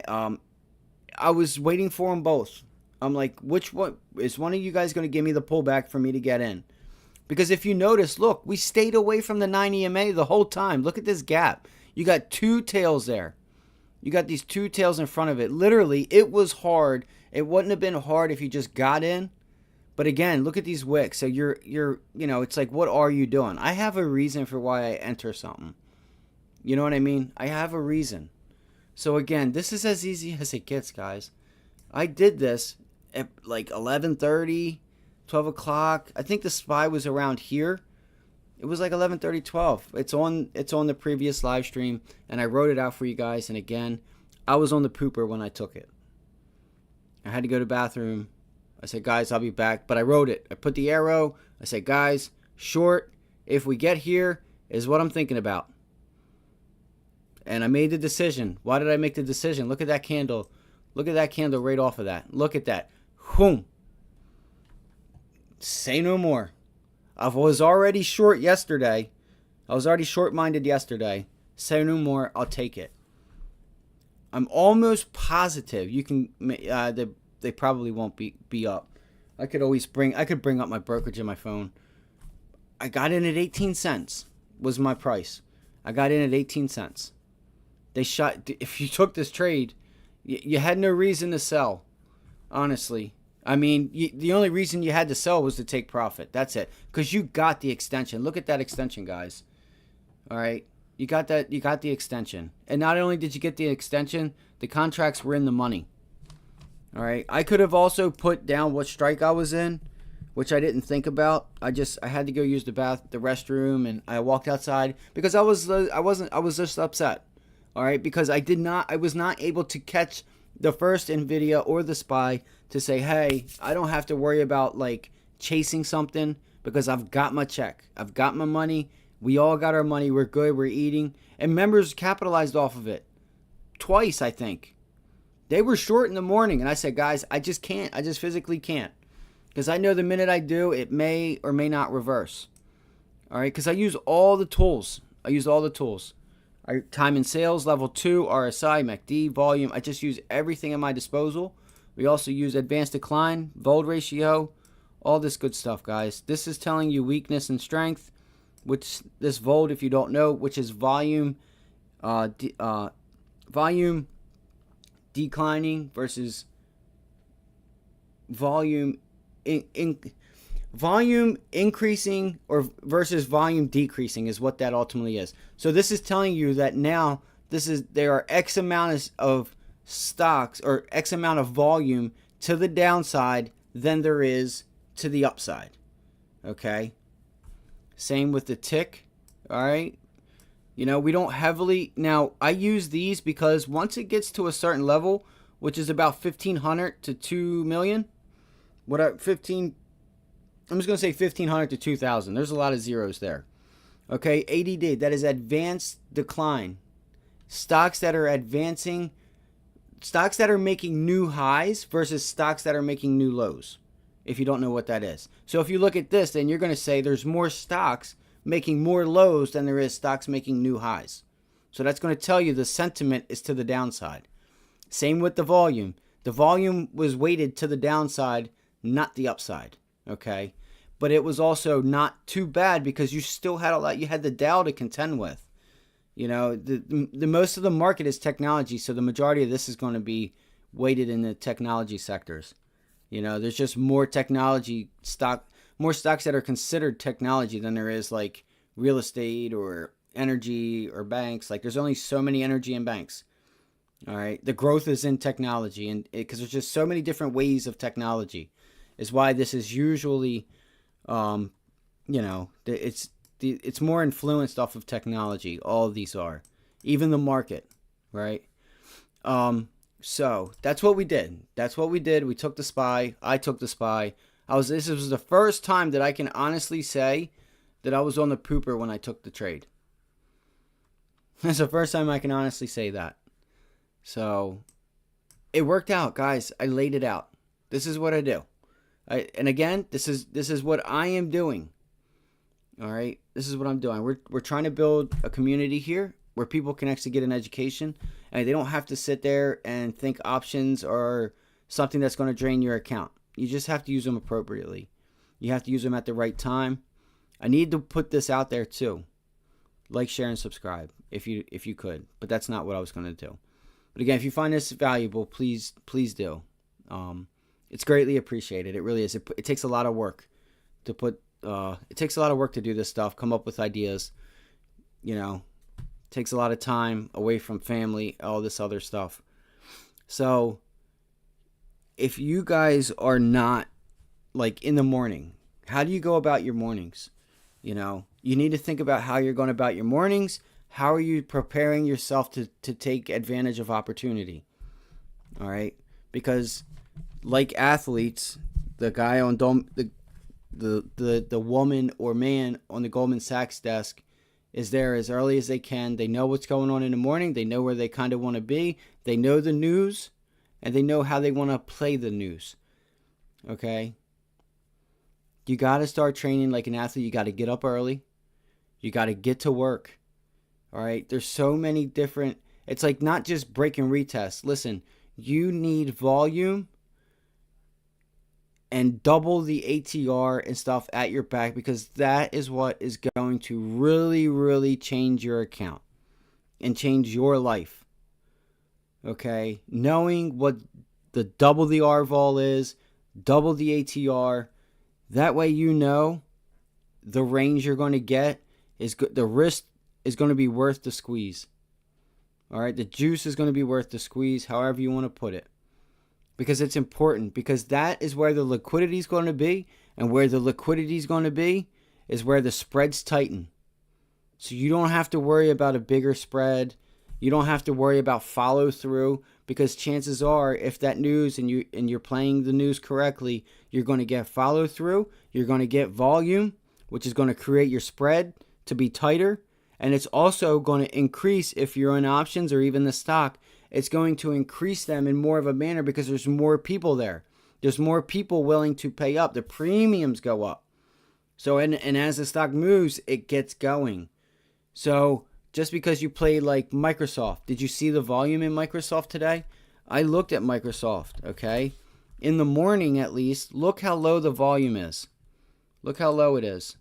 I was waiting for them both. I'm like, which one? Is one of you guys going to give me the pullback for me to get in? Because if you notice, look, we stayed away from the 9 EMA the whole time. Look at this gap. You got two tails there. You got these two tails in front of it. Literally, it was hard. It wouldn't have been hard if you just got in. But again, look at these wicks. So you're, it's like, what are you doing? I have a reason for why I enter something. You know what I mean? I have a reason. So again, this is as easy as it gets, guys. I did this at like 11:30, 12 o'clock. I think the SPY was around here. It was like 11:30, 12. It's on the previous live stream, and I wrote it out for you guys. And again, I was on the pooper when I took it. I had to go to the bathroom. I said, guys, I'll be back. But I wrote it. I put the arrow. I said, guys, short, if we get here, is what I'm thinking about. And I made the decision. Why did I make the decision? Look at that candle. Look at that candle right off of that. Look at that. Boom. Say no more. I was already short yesterday. I was already short-minded yesterday. Say no more. I'll take it. I'm almost positive you can. They probably won't be up. I could bring up my brokerage in my phone. I got in at 18 cents. Was my price. I got in at 18 cents. They shot. If you took this trade, you had no reason to sell. Honestly. I mean, the only reason you had to sell was to take profit. That's it. Because you got the extension. Look at that extension, guys. All right. You got that. You got the extension. And not only did you get the extension, the contracts were in the money. All right. I could have also put down what strike I was in, which I didn't think about. I had to go use the restroom, and I walked outside because I was just upset. All right. Because I was not able to catch the first Nvidia or the SPY to say, hey, I don't have to worry about like chasing something because I've got my check. I've got my money. We all got our money. We're good. We're eating. And members capitalized off of it. Twice, I think. They were short in the morning. And I said, guys, I just can't. I just physically can't. Because I know the minute I do, it may or may not reverse. All right. Because I use all the tools. Time in sales, level 2, RSI, MACD, volume. I just use everything at my disposal. We also use advanced decline, Vold ratio, all this good stuff, guys. This is telling you weakness and strength, which this Vold, if you don't know, which is volume declining versus volume volume increasing or versus volume decreasing is what that ultimately is. So this is telling you that now there are X amount of stocks or X amount of volume to the downside than there is to the upside. Okay. Same with the tick. All right. We don't heavily. Now, I use these because once it gets to a certain level, which is about 1,500 to 2 million, I'm just going to say 1,500 to 2,000. There's a lot of zeros there. Okay, ADD, that is advanced decline. Stocks that are advancing, stocks that are making new highs versus stocks that are making new lows, if you don't know what that is. So if you look at this, then you're going to say there's more stocks making more lows than there is stocks making new highs. So that's going to tell you the sentiment is to the downside. Same with the volume. The volume was weighted to the downside, not the upside. Okay. But it was also not too bad because you still had a lot. You had the Dow to contend with. You know, the most of the market is technology, so the majority of this is going to be weighted in the technology sectors. You know, there's just more technology stock, more stocks that are considered technology than there is like real estate or energy or banks. Like there's only so many energy and banks. All right, the growth is in technology, and because there's just so many different ways of technology, is why this is usually, you know, it's more influenced off of technology. All of these are, even the market, right? So that's what we did. That's what we did. We took the SPY. I took the SPY. This was the first time that I can honestly say that I was on the pooper when I took the trade. That's the first time I can honestly say that. So it worked out, guys. I laid it out. This is what I do. And again, this is what I am doing. All right, this is what I'm doing. We're trying to build a community here where people can actually get an education, and they don't have to sit there and think options are something that's going to drain your account. You just have to use them appropriately. You have to use them at the right time. I need to put this out there too. Like, share, and subscribe if you could, but that's not what I was going to do. But again, if you find this valuable, please do. It's greatly appreciated. It really is. It takes a lot of work to put. It takes a lot of work to do this stuff. Come up with ideas. You know, it takes a lot of time away from family, all this other stuff. So, if you guys are not like in the morning, how do you go about your mornings? You know, you need to think about how you're going about your mornings. How are you preparing yourself to take advantage of opportunity? All right, because like athletes, the guy on the woman or man on the Goldman Sachs desk is there as early as they can. They know what's going on in the morning. They know where they kind of want to be. They know the news, and they know how they want to play the news. Okay? You got to start training like an athlete. You got to get up early. You got to get to work. All right? There's so many different... It's like not just break and retest. Listen, you need volume and double the ATR and stuff at your back, because that is what is going to really, really change your account and change your life. Okay? Knowing what the double the R vol is, double the ATR, that way you know the range you're going to get is good. The risk is going to be worth the squeeze. All right? The juice is going to be worth the squeeze, however you want to put it. Because it's important, because that is where the liquidity is going to be, and where the liquidity is going to be is where the spreads tighten. So you don't have to worry about a bigger spread. You don't have to worry about follow through, because chances are, if that news and you're playing the news correctly, you're going to get follow through. You're going to get volume, which is going to create your spread to be tighter, and it's also going to increase if you're in options or even the stock. It's going to increase them in more of a manner because there's more people there. There's more people willing to pay up. The premiums go up. So, and as the stock moves, it gets going. So, just because you played like Microsoft, did you see the volume in Microsoft today? I looked at Microsoft, okay? In the morning, at least, look how low the volume is. Look how low it is.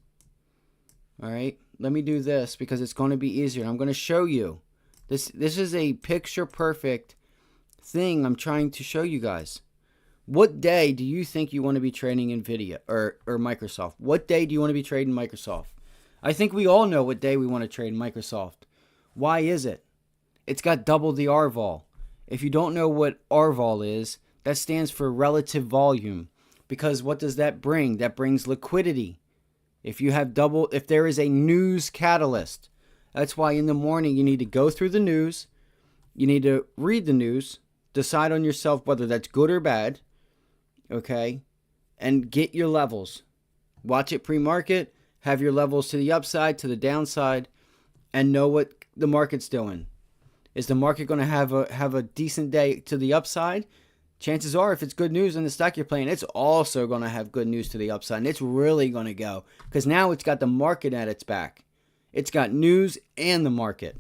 All right? Let me do this because it's going to be easier. I'm going to show you. This is a picture-perfect thing I'm trying to show you guys. What day do you think you want to be trading NVIDIA or Microsoft? What day do you want to be trading Microsoft? I think we all know what day we want to trade Microsoft. Why is it? It's got double the RVOL. If you don't know what RVOL is, that stands for relative volume. Because what does that bring? That brings liquidity. If there is a news catalyst. That's why in the morning you need to go through the news. You need to read the news. Decide on yourself whether that's good or bad. Okay? And get your levels. Watch it pre-market. Have your levels to the upside, to the downside. And know what the market's doing. Is the market going to have a decent day to the upside? chances are if it's good news in the stock you're playing, it's also going to have good news to the upside. And it's really going to go because now it's got the market at its back. It's got news and the market.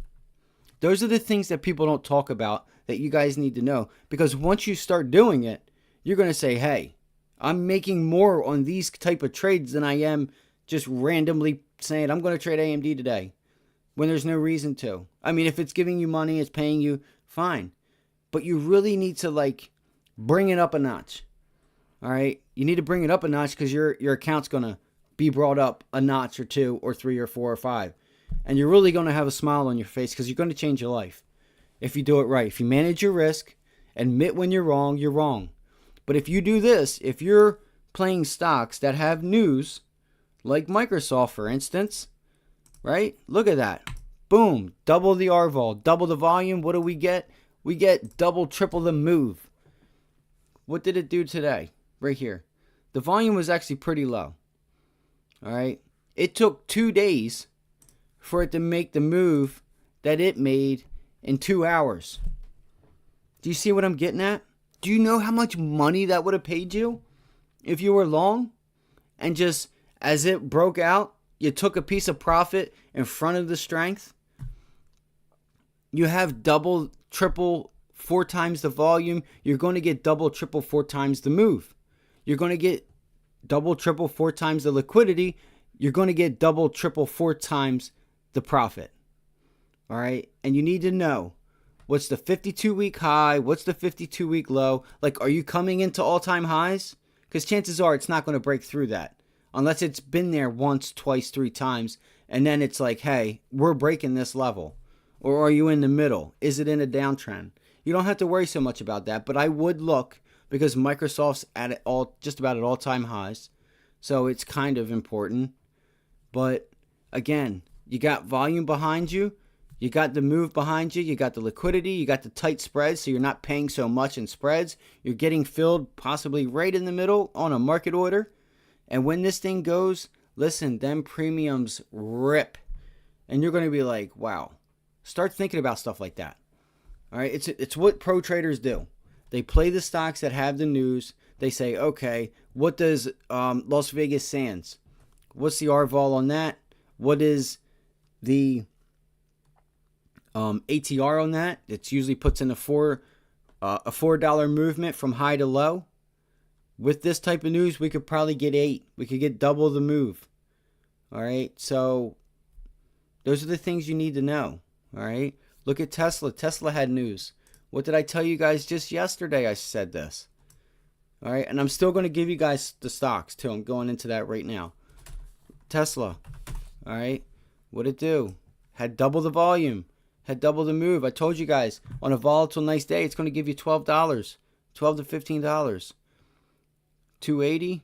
Those are the things that people don't talk about that you guys need to know, because once you start doing it, you're going to say, hey, I'm making more on these type of trades than I am just randomly saying I'm going to trade AMD today when there's no reason to. I mean, if it's giving you money, it's paying you, fine. But you really need to bring it up a notch. All right? You need to bring it up a notch because your account's going to be brought up a notch or two or three or four or five. And you're really going to have a smile on your face because you're going to change your life if you do it right. If you manage your risk, admit when you're wrong, you're wrong. But if you do this, if you're playing stocks that have news, like Microsoft, for instance, right? Look at that. Boom. Double the RVOL, double the volume. What do we get? We get double, triple the move. What did it do today? Right here. The volume was actually pretty low. All right. It took 2 days for it to make the move that it made in 2 hours. Do you see what I'm getting at? Do you know how much money that would have paid you if you were long? And just as it broke out, you took a piece of profit in front of the strength. You have double, triple, 4 times the volume. You're going to get double, triple, 4 times the move. You're going to get double, triple, 4 times the liquidity. You're going to get double, triple, 4 times the profit. All right? And you need to know what's the 52-week high, what's the 52-week low. Are you coming into all-time highs? Because chances are it's not going to break through that unless it's been there once, twice, 3 times. And then it's like, hey, we're breaking this level. Or are you in the middle? Is it in a downtrend? You don't have to worry so much about that, but I would look because Microsoft's at just about at all-time highs. So it's kind of important. But again, you got volume behind you. You got the move behind you. You got the liquidity. You got the tight spreads, so you're not paying so much in spreads. You're getting filled possibly right in the middle on a market order. And when this thing goes, listen, them premiums rip. And you're going to be like, wow. Start thinking about stuff like that. All right, it's what pro traders do. They play the stocks that have the news. They say, okay, what does Las Vegas Sands? What's the RVOL on that? What is the ATR on that? It usually puts in a $4 movement from high to low. With this type of news, we could probably get 8. We could get double the move. All right, so those are the things you need to know. All right, look at Tesla. Tesla had news. What did I tell you guys just yesterday? I said this. All right, and I'm still going to give you guys the stocks too. I'm going into that right now. Tesla. All right, what'd it do? Had double the volume. Had double the move. I told you guys on a volatile nice day, it's going to give you $12, $12 to $15. 280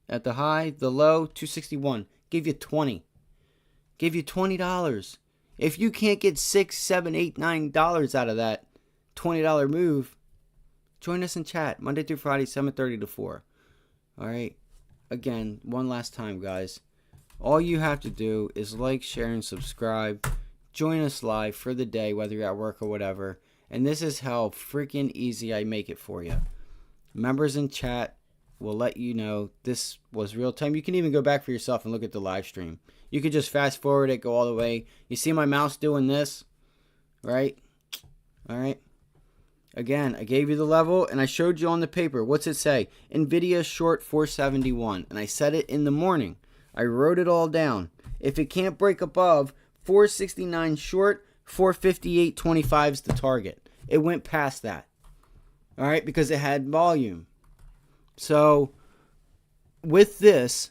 at the high, the low, 261. Give you 20. Give you $20. If you can't get $6, $7, $8, $9 out of that $20 move, join us in chat Monday through Friday, 7:30 to 4. All right. Again, one last time, guys. All you have to do is like, share, and subscribe. Join us live for the day, whether you're at work or whatever. And this is how freaking easy I make it for you. Members in chat will let you know this was real time. You can even go back for yourself and look at the live stream. You could just fast forward it, go all the way. You see my mouse doing this, right? All right. Again, I gave you the level and I showed you on the paper. What's it say? NVIDIA short 471. And I said it in the morning. I wrote it all down. If it can't break above 469 short, 458.25 is the target. It went past that. All right, because it had volume. So with this,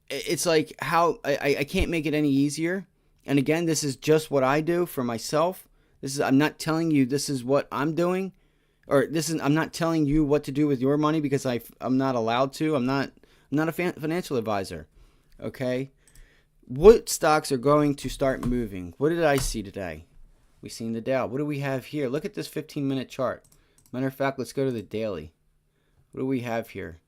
it's like how I can't make it any easier. And again, this is just what I do for myself. I'm not telling you this is what I'm doing, or I'm not telling you what to do with your money because I'm not allowed to. I'm not a financial advisor. Okay, what stocks are going to start moving? What did I see today? We seen the Dow. What do we have here? Look at this 15-minute chart. Matter of fact, let's go to the daily. What do we have here?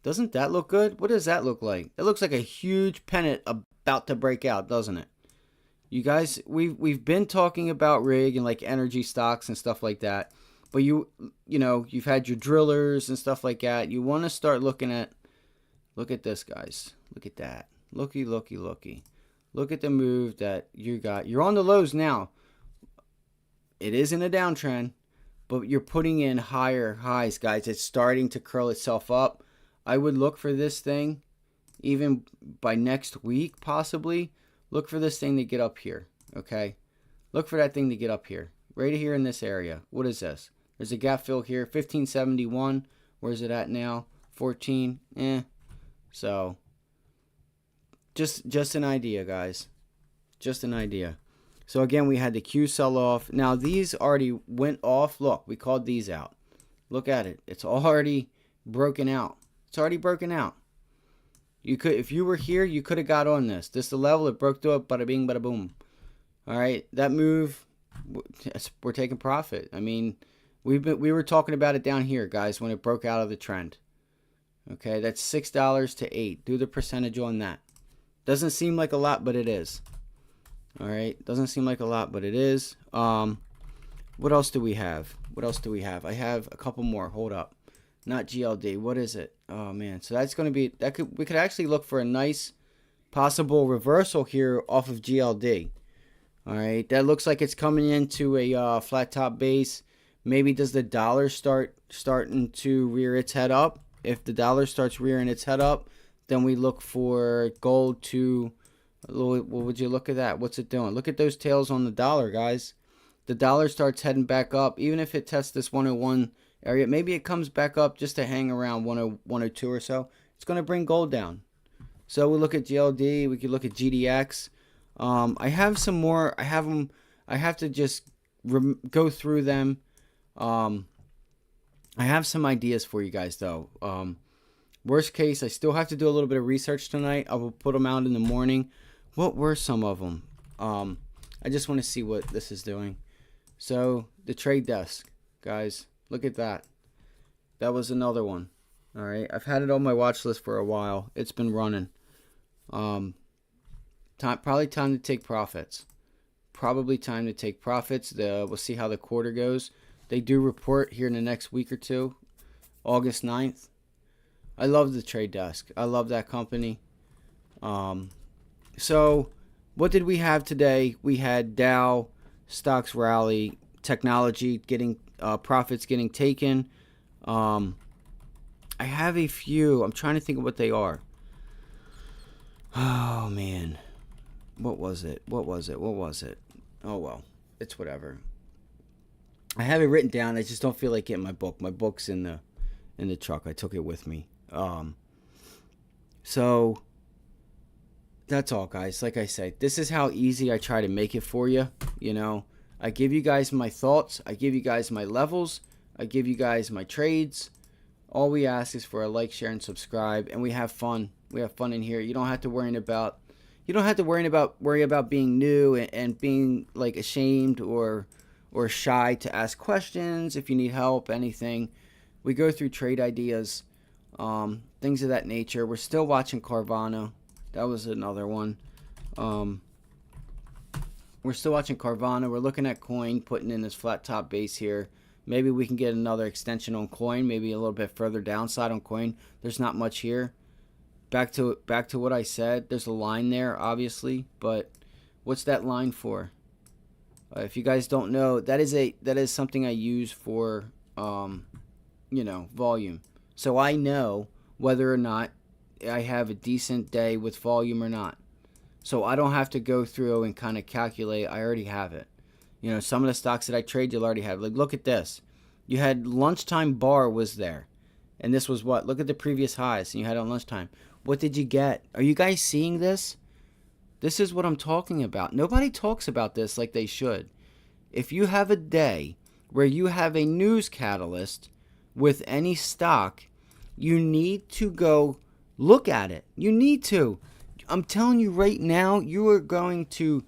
Doesn't that look good? What does that look like? It looks like a huge pennant about to break out, doesn't it? You guys, we've been talking about rig and like energy stocks and stuff like that. But you've had your drillers and stuff like that. You want to start looking at, look at this, guys. Look at that. Looky, looky, looky. Look at the move that you got. You're on the lows now. It is in a downtrend, but you're putting in higher highs, guys. It's starting to curl itself up. I would look for this thing, even by next week, possibly. Look for this thing to get up here, okay? Look for that thing to get up here. Right here in this area. What is this? There's a gap fill here, 1571. Where's it at now? 14. So, just an idea, guys. Just an idea. So again, we had the Q sell off. Now these already went off. Look, we called these out. Look at it. It's already broken out. It's already broken out. You could, if you were here, you could have got on this. This is the level. It broke through it. Bada bing, bada boom. All right, that move. We're taking profit. I mean, we were talking about it down here, guys, when it broke out of the trend. Okay, that's $6 to $8. Do the percentage on that. Doesn't seem like a lot, but it is. All right, doesn't seem like a lot, but it is. What else do we have? What else do we have? I have a couple more. Hold up. Not GLD. What is it? Oh man. So that's going to be, we could actually look for a nice possible reversal here off of GLD. All right, that looks like it's coming into a flat top base. Maybe does the dollar starting to rear its head up? If the dollar starts rearing its head up, then we look for gold to, what would you look at that? What's it doing? Look at those tails on the dollar, guys. The dollar starts heading back up. Even if it tests this 101 area, maybe it comes back up just to hang around 102 or so. It's going to bring gold down. So we look at GLD. We could look at GDX. I have some more. I have them. I have to just go through them. I have some ideas for you guys, though. Worst case, I still have to do a little bit of research tonight. I will put them out in the morning. What were some of them? I just want to see what this is doing. So, the trade desk, guys. Look at that. That was another one. All right. I've had it on my watch list for a while. It's been running. Probably time to take profits. Probably time to take profits. We'll see how the quarter goes. They do report here in the next week or two. August 9th. I love the trade desk. I love that company. So, what did we have today? We had Dow, stocks rally, technology getting profits getting taken. I have a few. I'm trying to think of what they are. Oh man, what was it? What was it? What was it? Oh well, it's whatever. I have it written down. I just don't feel like getting my book. My book's in the truck. I took it with me. So that's all, guys. Like I said, this is how easy I try to make it for you. You know, I give you guys my thoughts. I give you guys my levels. I give you guys my trades. All we ask is for a like, share, and subscribe, and we have fun. We have fun in here. You don't have to worry about. You don't have to worry about being new and being like ashamed or shy to ask questions if you need help, anything. We go through trade ideas, things of that nature. We're still watching Carvana. That was another one. We're still watching Carvana. We're looking at Coin, putting in this flat top base here. Maybe we can get another extension on Coin, maybe a little bit further downside on Coin. There's not much here. Back to what I said. There's a line there, obviously, but what's that line for? If you guys don't know, that is something I use for volume. So I know whether or not I have a decent day with volume or not. So I don't have to go through and kind of calculate. I already have it. You know, some of the stocks that I trade, you'll already have. Like, look at this. You had lunchtime bar was there. And this was what? Look at the previous highs. And you had on lunchtime. What did you get? Are you guys seeing this? This is what I'm talking about. Nobody talks about this like they should. If you have a day where you have a news catalyst with any stock, you need to go look at it. You need to. I'm telling you right now, you are going to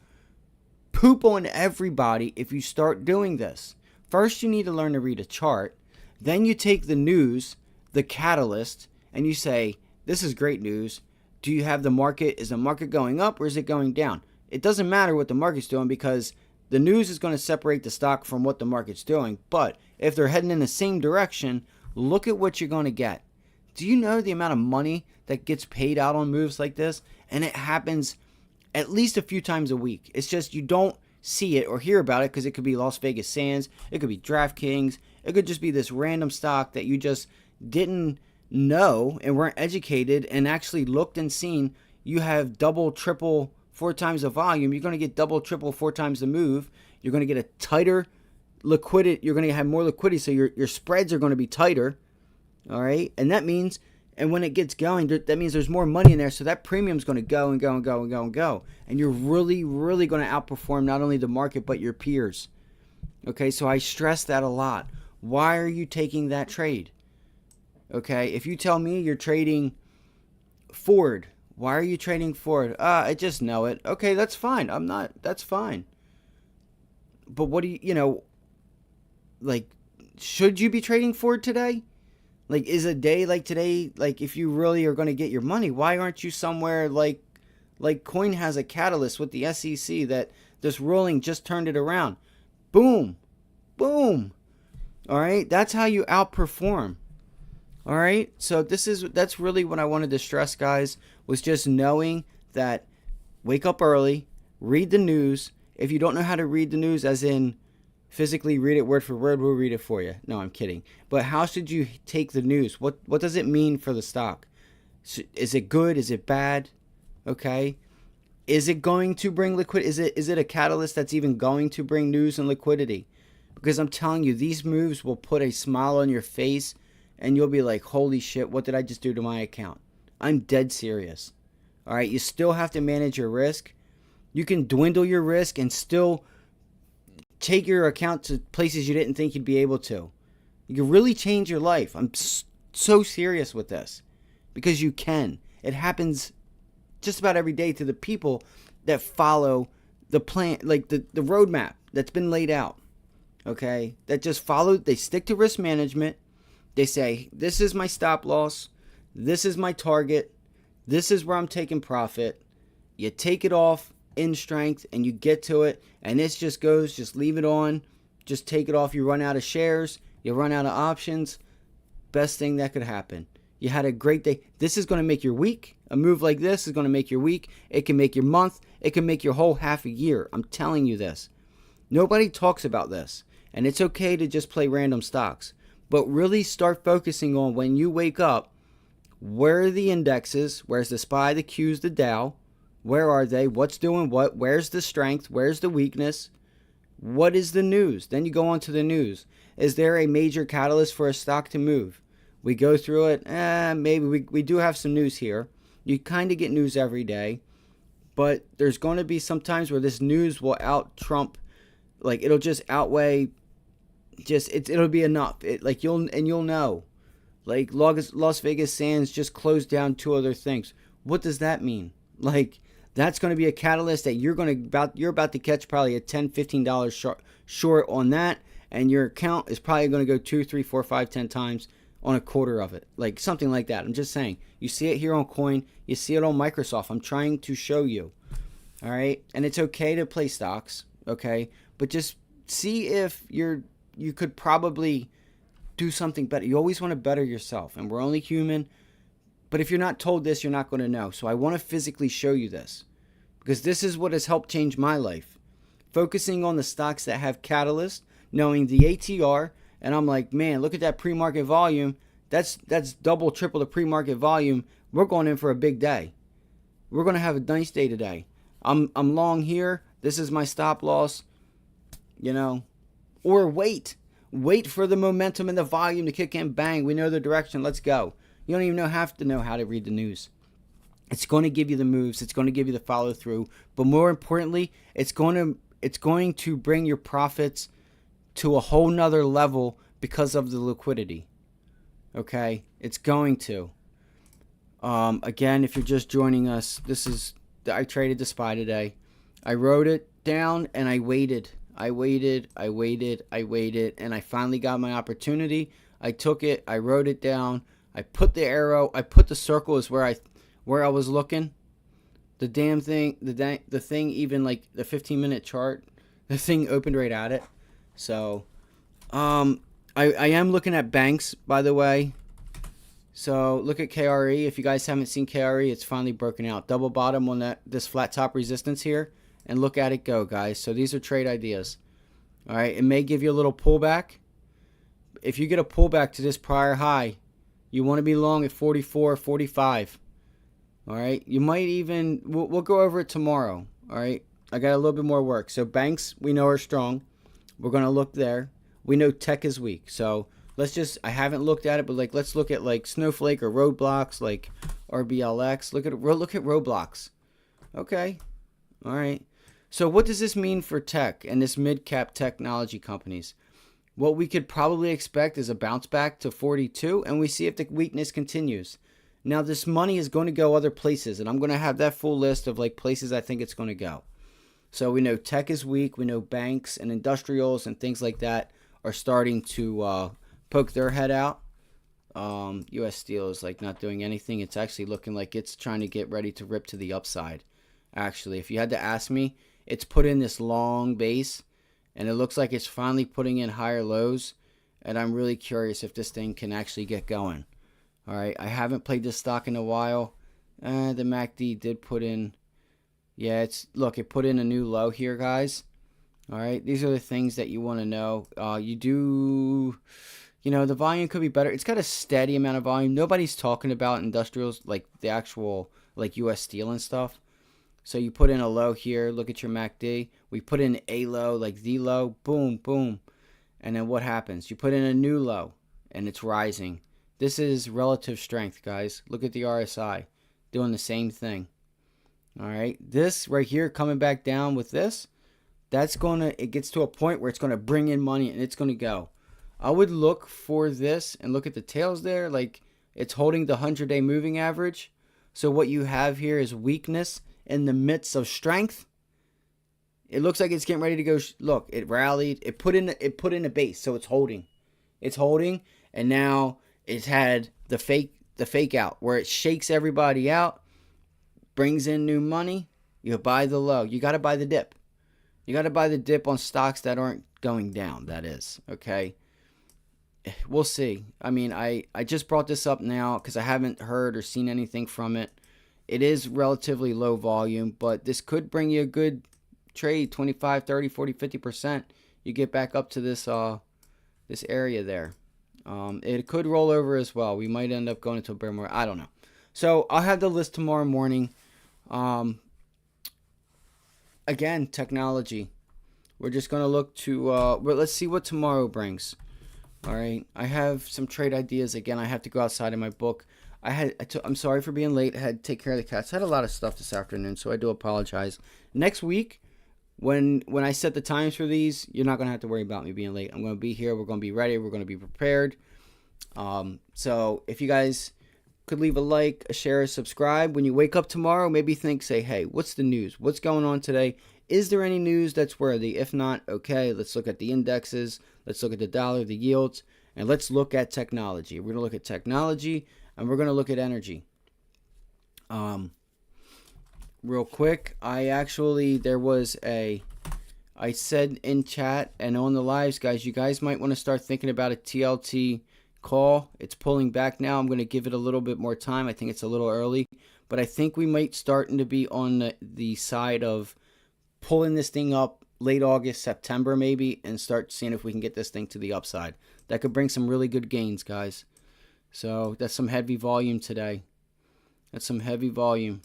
poop on everybody if you start doing this. First, you need to learn to read a chart. Then you take the news, the catalyst, and you say, this is great news. Do you have the market? Is the market going up or is it going down? It doesn't matter what the market's doing because The news is going to separate the stock from what the market's doing. But if they're heading in the same direction, look at what you're going to get. Do you know the amount of money that gets paid out on moves like this? And it happens at least a few times a week. It's just you don't see it or hear about it because it could be Las Vegas Sands, it could be DraftKings, it could just be this random stock that you just didn't know and weren't educated and actually looked and seen. You have double, triple, 4 times the volume. You're going to get double, triple, 4 times the move. You're going to get a tighter liquidity. You're going to have more liquidity, so your spreads are going to be tighter. All right, and that means, and when it gets going, that means there's more money in there, so that premium's going to go and go and go and go and go, and you're really, really going to outperform not only the market but your peers. Okay, so I stress that a lot. Why are you taking that trade? Okay, if you tell me you're trading Ford, why are you trading Ford? I just know it. Okay, that's fine. I'm not. That's fine. But what do you, like, should you be trading Ford today? Like, is a day like today, like, if you really are going to get your money, why aren't you somewhere like Coin has a catalyst with the SEC that this ruling just turned it around? Boom. Boom. All right? That's how you outperform. All right? So that's really what I wanted to stress, guys, was just knowing that wake up early, read the news. If you don't know how to read the news, as in physically read it word for word, we'll read it for you. No, I'm kidding. But how should you take the news? What does it mean for the stock? Is it good? Is it bad? Okay. Is it going to bring liquidity? Is it a catalyst that's even going to bring news and liquidity? Because I'm telling you, these moves will put a smile on your face and you'll be like, holy shit, what did I just do to my account? I'm dead serious. All right. You still have to manage your risk. You can dwindle your risk and still take your account to places you didn't think you'd be able to. You can really change your life. I'm so serious with this because you can. It happens just about every day to the people that follow the plan, like the roadmap that's been laid out. Okay? That just follow, they stick to risk management. They say, this is my stop loss. This is my target. This is where I'm taking profit. You take it off in strength and you get to it, and this just goes, just leave it on, just take it off. You run out of shares, you run out of options. Best thing that could happen. You had a great day. This is going to make your week. A move like this is going to make your week. It can make your month. It can make your whole half a year. I'm telling you this. Nobody talks about this, and it's okay to just play random stocks, but really start focusing on when you wake up, where are the indexes? Where's the SPY, the Qs, the Dow? Where are they? What's doing what? Where's the strength? Where's the weakness? What is the news? Then you go on to the news. Is there a major catalyst for a stock to move? We go through it. Maybe we do have some news here. You kind of get news every day. But there's going to be some times where this news will out-trump. Like, it'll just outweigh. It'll be enough. You'll know. Like, Las Vegas Sands just closed down 2 other things. What does that mean? Like, that's going to be a catalyst that you're about to catch probably a $10, $15 short on that, and your account is probably going to go 2, 3, 4, 5, 10 times on a quarter of it, like something like that. I'm just saying. You see it here on Coin, you see it on Microsoft. I'm trying to show you. All right, and it's okay to play stocks, okay, but just see if you could probably do something better. You always want to better yourself, and we're only human. But if you're not told this, you're not going to know. So I want to physically show you this because this is what has helped change my life. Focusing on the stocks that have catalyst, knowing the ATR, and I'm like, man, look at that pre-market volume. That's double, triple the pre-market volume. We're going in for a big day. We're going to have a nice day today. I'm long here. This is my stop loss, Or wait for the momentum and the volume to kick in. Bang, we know the direction. Let's go. You don't even have to know how to read the news. It's going to give you the moves. It's going to give you the follow through. But more importantly, it's going to bring your profits to a whole nother level because of the liquidity. Okay? It's going to. Again, if you're just joining us, I traded the SPY today. I wrote it down and I waited. I waited, and I finally got my opportunity. I took it. I wrote it down. I put the arrow, I put the circle is where I was looking. The damn thing, the thing, even like the 15-minute chart, The thing opened right at it. So, I am looking at banks, by the way. So look at KRE. If you guys haven't seen KRE, it's finally broken out. Double bottom on this flat top resistance here, and look at it go, guys. So these are trade ideas. All right, it may give you a little pullback. If you get a pullback to this prior high, you want to be long at 44, 45. All right, you might even, we'll go over it tomorrow. All right, I got a little bit more work. So banks, we know are strong. We're going to look there. We know tech is weak. So let's just, I haven't looked at it, but like, let's look at like Snowflake or Roadblocks, like RBLX. Look at Roblox. Okay. All right. So what does this mean for tech and this mid-cap technology companies? What we could probably expect is a bounce back to 42, and we see if the weakness continues. Now, this money is going to go other places, and I'm going to have that full list of like places I think it's going to go. So we know tech is weak. We know banks and industrials and things like that are starting to poke their head out. U.S. Steel is like not doing anything. It's actually looking like it's trying to get ready to rip to the upside. Actually, if you had to ask me, it's put in this long base, and it looks like it's finally putting in higher lows, and I'm really curious if this thing can actually get going. All right, I haven't played this stock in a while. The MACD did put in, yeah, it put in a new low here, guys. All right, these are the things that you want to know. The volume could be better. It's got a steady amount of volume. Nobody's talking about industrials, like the actual, like U.S. Steel and stuff. So you put in a low here. Look at your MACD. We put in a low, like the low. Boom, boom. And then what happens? You put in a new low, and it's rising. This is relative strength, guys. Look at the RSI. Doing the same thing. All right. This right here coming back down with this, it gets to a point where it's going to bring in money, and it's going to go. I would look for this and look at the tails there. Like, it's holding the 100-day moving average. So what you have here is weakness in the midst of strength. It looks like it's getting ready to go. Look, it rallied. It put in a base, so it's holding. It's holding, and now it's had the fake out where it shakes everybody out, brings in new money. You buy the low. You got to buy the dip. You got to buy the dip on stocks that aren't going down. That is okay. We'll see. I mean, I just brought this up now because I haven't heard or seen anything from it. It is relatively low volume, but this could bring you a good trade, 25, 30, 40, 50%. You get back up to this area there. It could roll over as well. We might end up going into a bear market. I don't know. So I'll have the list tomorrow morning. Again, technology. We're just going to look to, let's see what tomorrow brings. All right. I have some trade ideas. Again, I have to go outside in my book. I'm sorry for being late. I had to take care of the cats. I had a lot of stuff this afternoon, so I do apologize. Next week, when I set the times for these, you're not going to have to worry about me being late. I'm going to be here. We're going to be ready. We're going to be prepared. So if you guys could leave a like, a share, a subscribe. When you wake up tomorrow, maybe say, hey, what's the news? What's going on today? Is there any news that's worthy? If not, okay, let's look at the indexes. Let's look at the dollar, the yields, and let's look at technology. We're going to look at technology, and we're going to look at energy. Real quick, I said in chat and on the lives, guys, you guys might want to start thinking about a TLT call. It's pulling back now. I'm going to give it a little bit more time. I think it's a little early, but I think we might starting to be on the side of pulling this thing up late August, September maybe, and start seeing if we can get this thing to the upside. That could bring some really good gains, guys. So that's some heavy volume today. That's some heavy volume.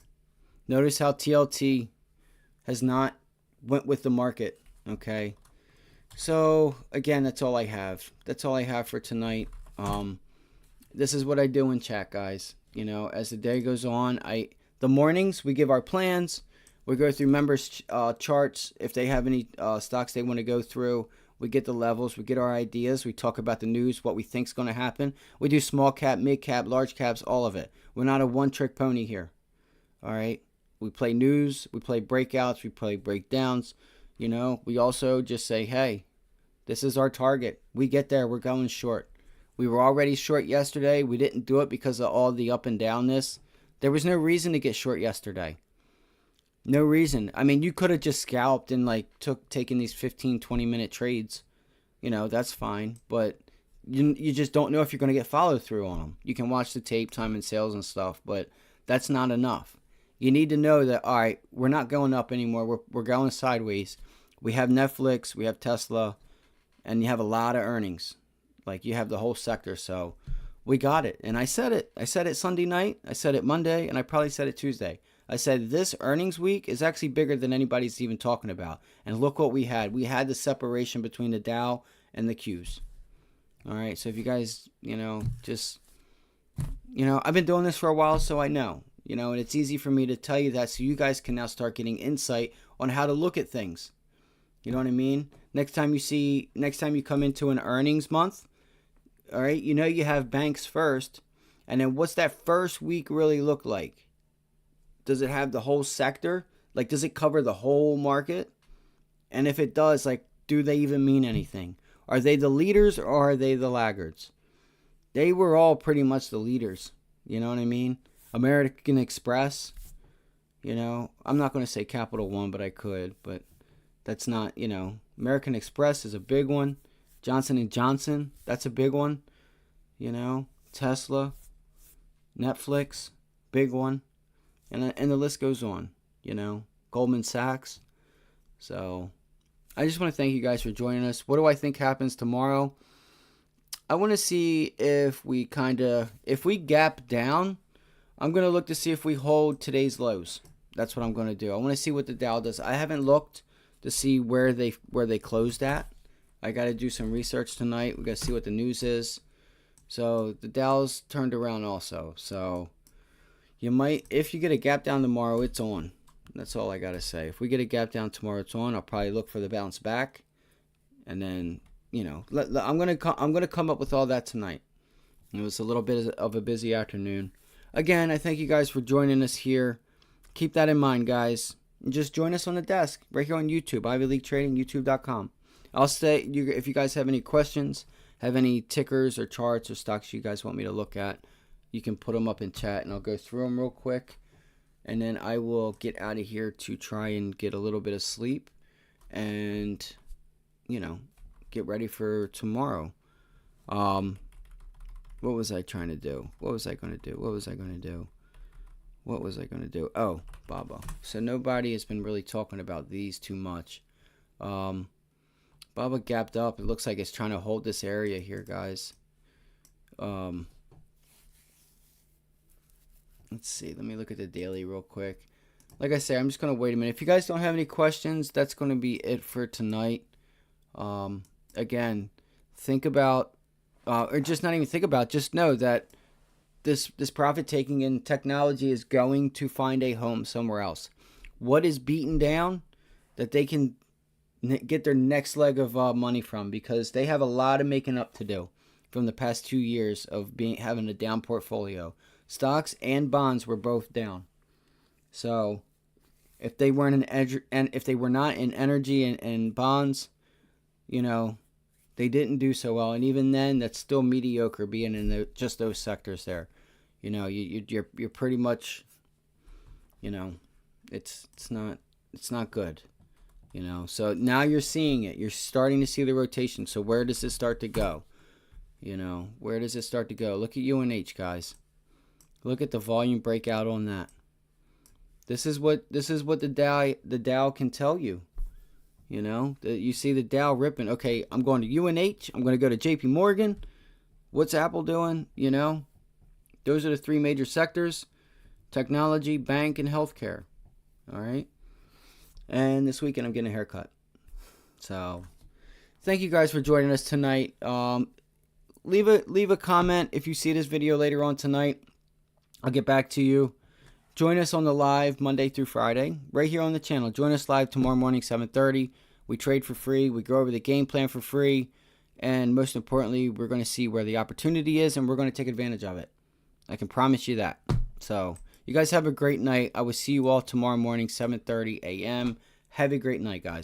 Notice how TLT has not went with the market, okay? So, again, that's all I have. That's all I have for tonight. This is what I do in chat, guys. You know, as the day goes on, the mornings, we give our plans. We go through members' charts. If they have any stocks they want to go through, we get the levels. We get our ideas. We talk about the news, what we think is going to happen. We do small cap, mid cap, large caps, all of it. We're not a one-trick pony here. All right? We play news. We play breakouts. We play breakdowns. You know, we also just say, hey, this is our target. We get there. We're going short. We were already short yesterday. We didn't do it because of all the up and downness. There was no reason to get short yesterday. No reason. I mean, you could have just scalped and like taken these 15, 20-minute trades. That's fine. But you just don't know if you're going to get follow through on them. You can watch the tape, time and sales and stuff, but that's not enough. You need to know that, all right, we're not going up anymore. We're going sideways. We have Netflix, we have Tesla, and you have a lot of earnings. Like, you have the whole sector. So we got it. And I said it. I said it Sunday night. I said it Monday. And I probably said it Tuesday. I said this earnings week is actually bigger than anybody's even talking about. And look what we had. We had the separation between the Dow and the Qs. All right. So if you guys, I've been doing this for a while, so I know. And it's easy for me to tell you that so you guys can now start getting insight on how to look at things. You know what I mean? Next time you come into an earnings month, all right, you have banks first. And then what's that first week really look like? Does it have the whole sector? Like, does it cover the whole market? And if it does, like, do they even mean anything? Are they the leaders or are they the laggards? They were all pretty much the leaders. You know what I mean? American Express, I'm not going to say Capital One, but I could. But that's not, American Express is a big one. Johnson & Johnson, that's a big one. Tesla, Netflix, big one. And the list goes on, Goldman Sachs. So I just want to thank you guys for joining us. What do I think happens tomorrow? I want to see if we gap down. I'm going to look to see if we hold today's lows. That's what I'm going to do. I want to see what the Dow does. I haven't looked to see where they closed at. I got to do some research tonight. We got to see what the news is. So the Dow's turned around also. So you might, if you get a gap down tomorrow, it's on. That's all I got to say. If we get a gap down tomorrow, it's on. I'll probably look for the bounce back. And then, I'm going to come up with all that tonight. It was a little bit of a busy afternoon. Again, I thank you guys for joining us here. Keep that in mind, guys. And just join us on the desk right here on YouTube, Ivy League Trading, youtube.com. I'll say, if you guys have any questions, have any tickers or charts or stocks you guys want me to look at, you can put them up in chat and I'll go through them real quick. And then I will get out of here to try and get a little bit of sleep and, get ready for tomorrow. What was I trying to do? What was I going to do? Oh, Baba. So nobody has been really talking about these too much. Baba gapped up. It looks like it's trying to hold this area here, guys. Let's see. Let me look at the daily real quick. Like I say, I'm just going to wait a minute. If you guys don't have any questions, that's going to be it for tonight. Again, think about, or just not even think about, just know that this profit taking in technology is going to find a home somewhere else. What is beaten down that they can get their next leg of money from, because they have a lot of making up to do from the past 2 years of having a down portfolio. Stocks and bonds were both down. So if they weren't if they were not in energy and bonds, they didn't do so well. And even then, that's still mediocre being in just those sectors there. You're pretty much, it's not good. So now you're seeing it. You're starting to see the rotation. So where does it start to go? Where does it start to go? Look at UNH, guys. Look at the volume breakout on that. This is what the Dow can tell you. You see the Dow ripping. Okay, I'm going to UNH. I'm going to go to JP Morgan. What's Apple doing? Those are the three major sectors: technology, bank, and healthcare. All right. And this weekend I'm getting a haircut. So thank you guys for joining us tonight. Leave a comment if you see this video later on tonight. I'll get back to you. Join us on the live Monday through Friday right here on the channel. Join us live tomorrow morning, 7:30. We trade for free. We go over the game plan for free. And most importantly, we're going to see where the opportunity is and we're going to take advantage of it. I can promise you that. So you guys have a great night. I will see you all tomorrow morning, 7:30 a.m. Have a great night, guys.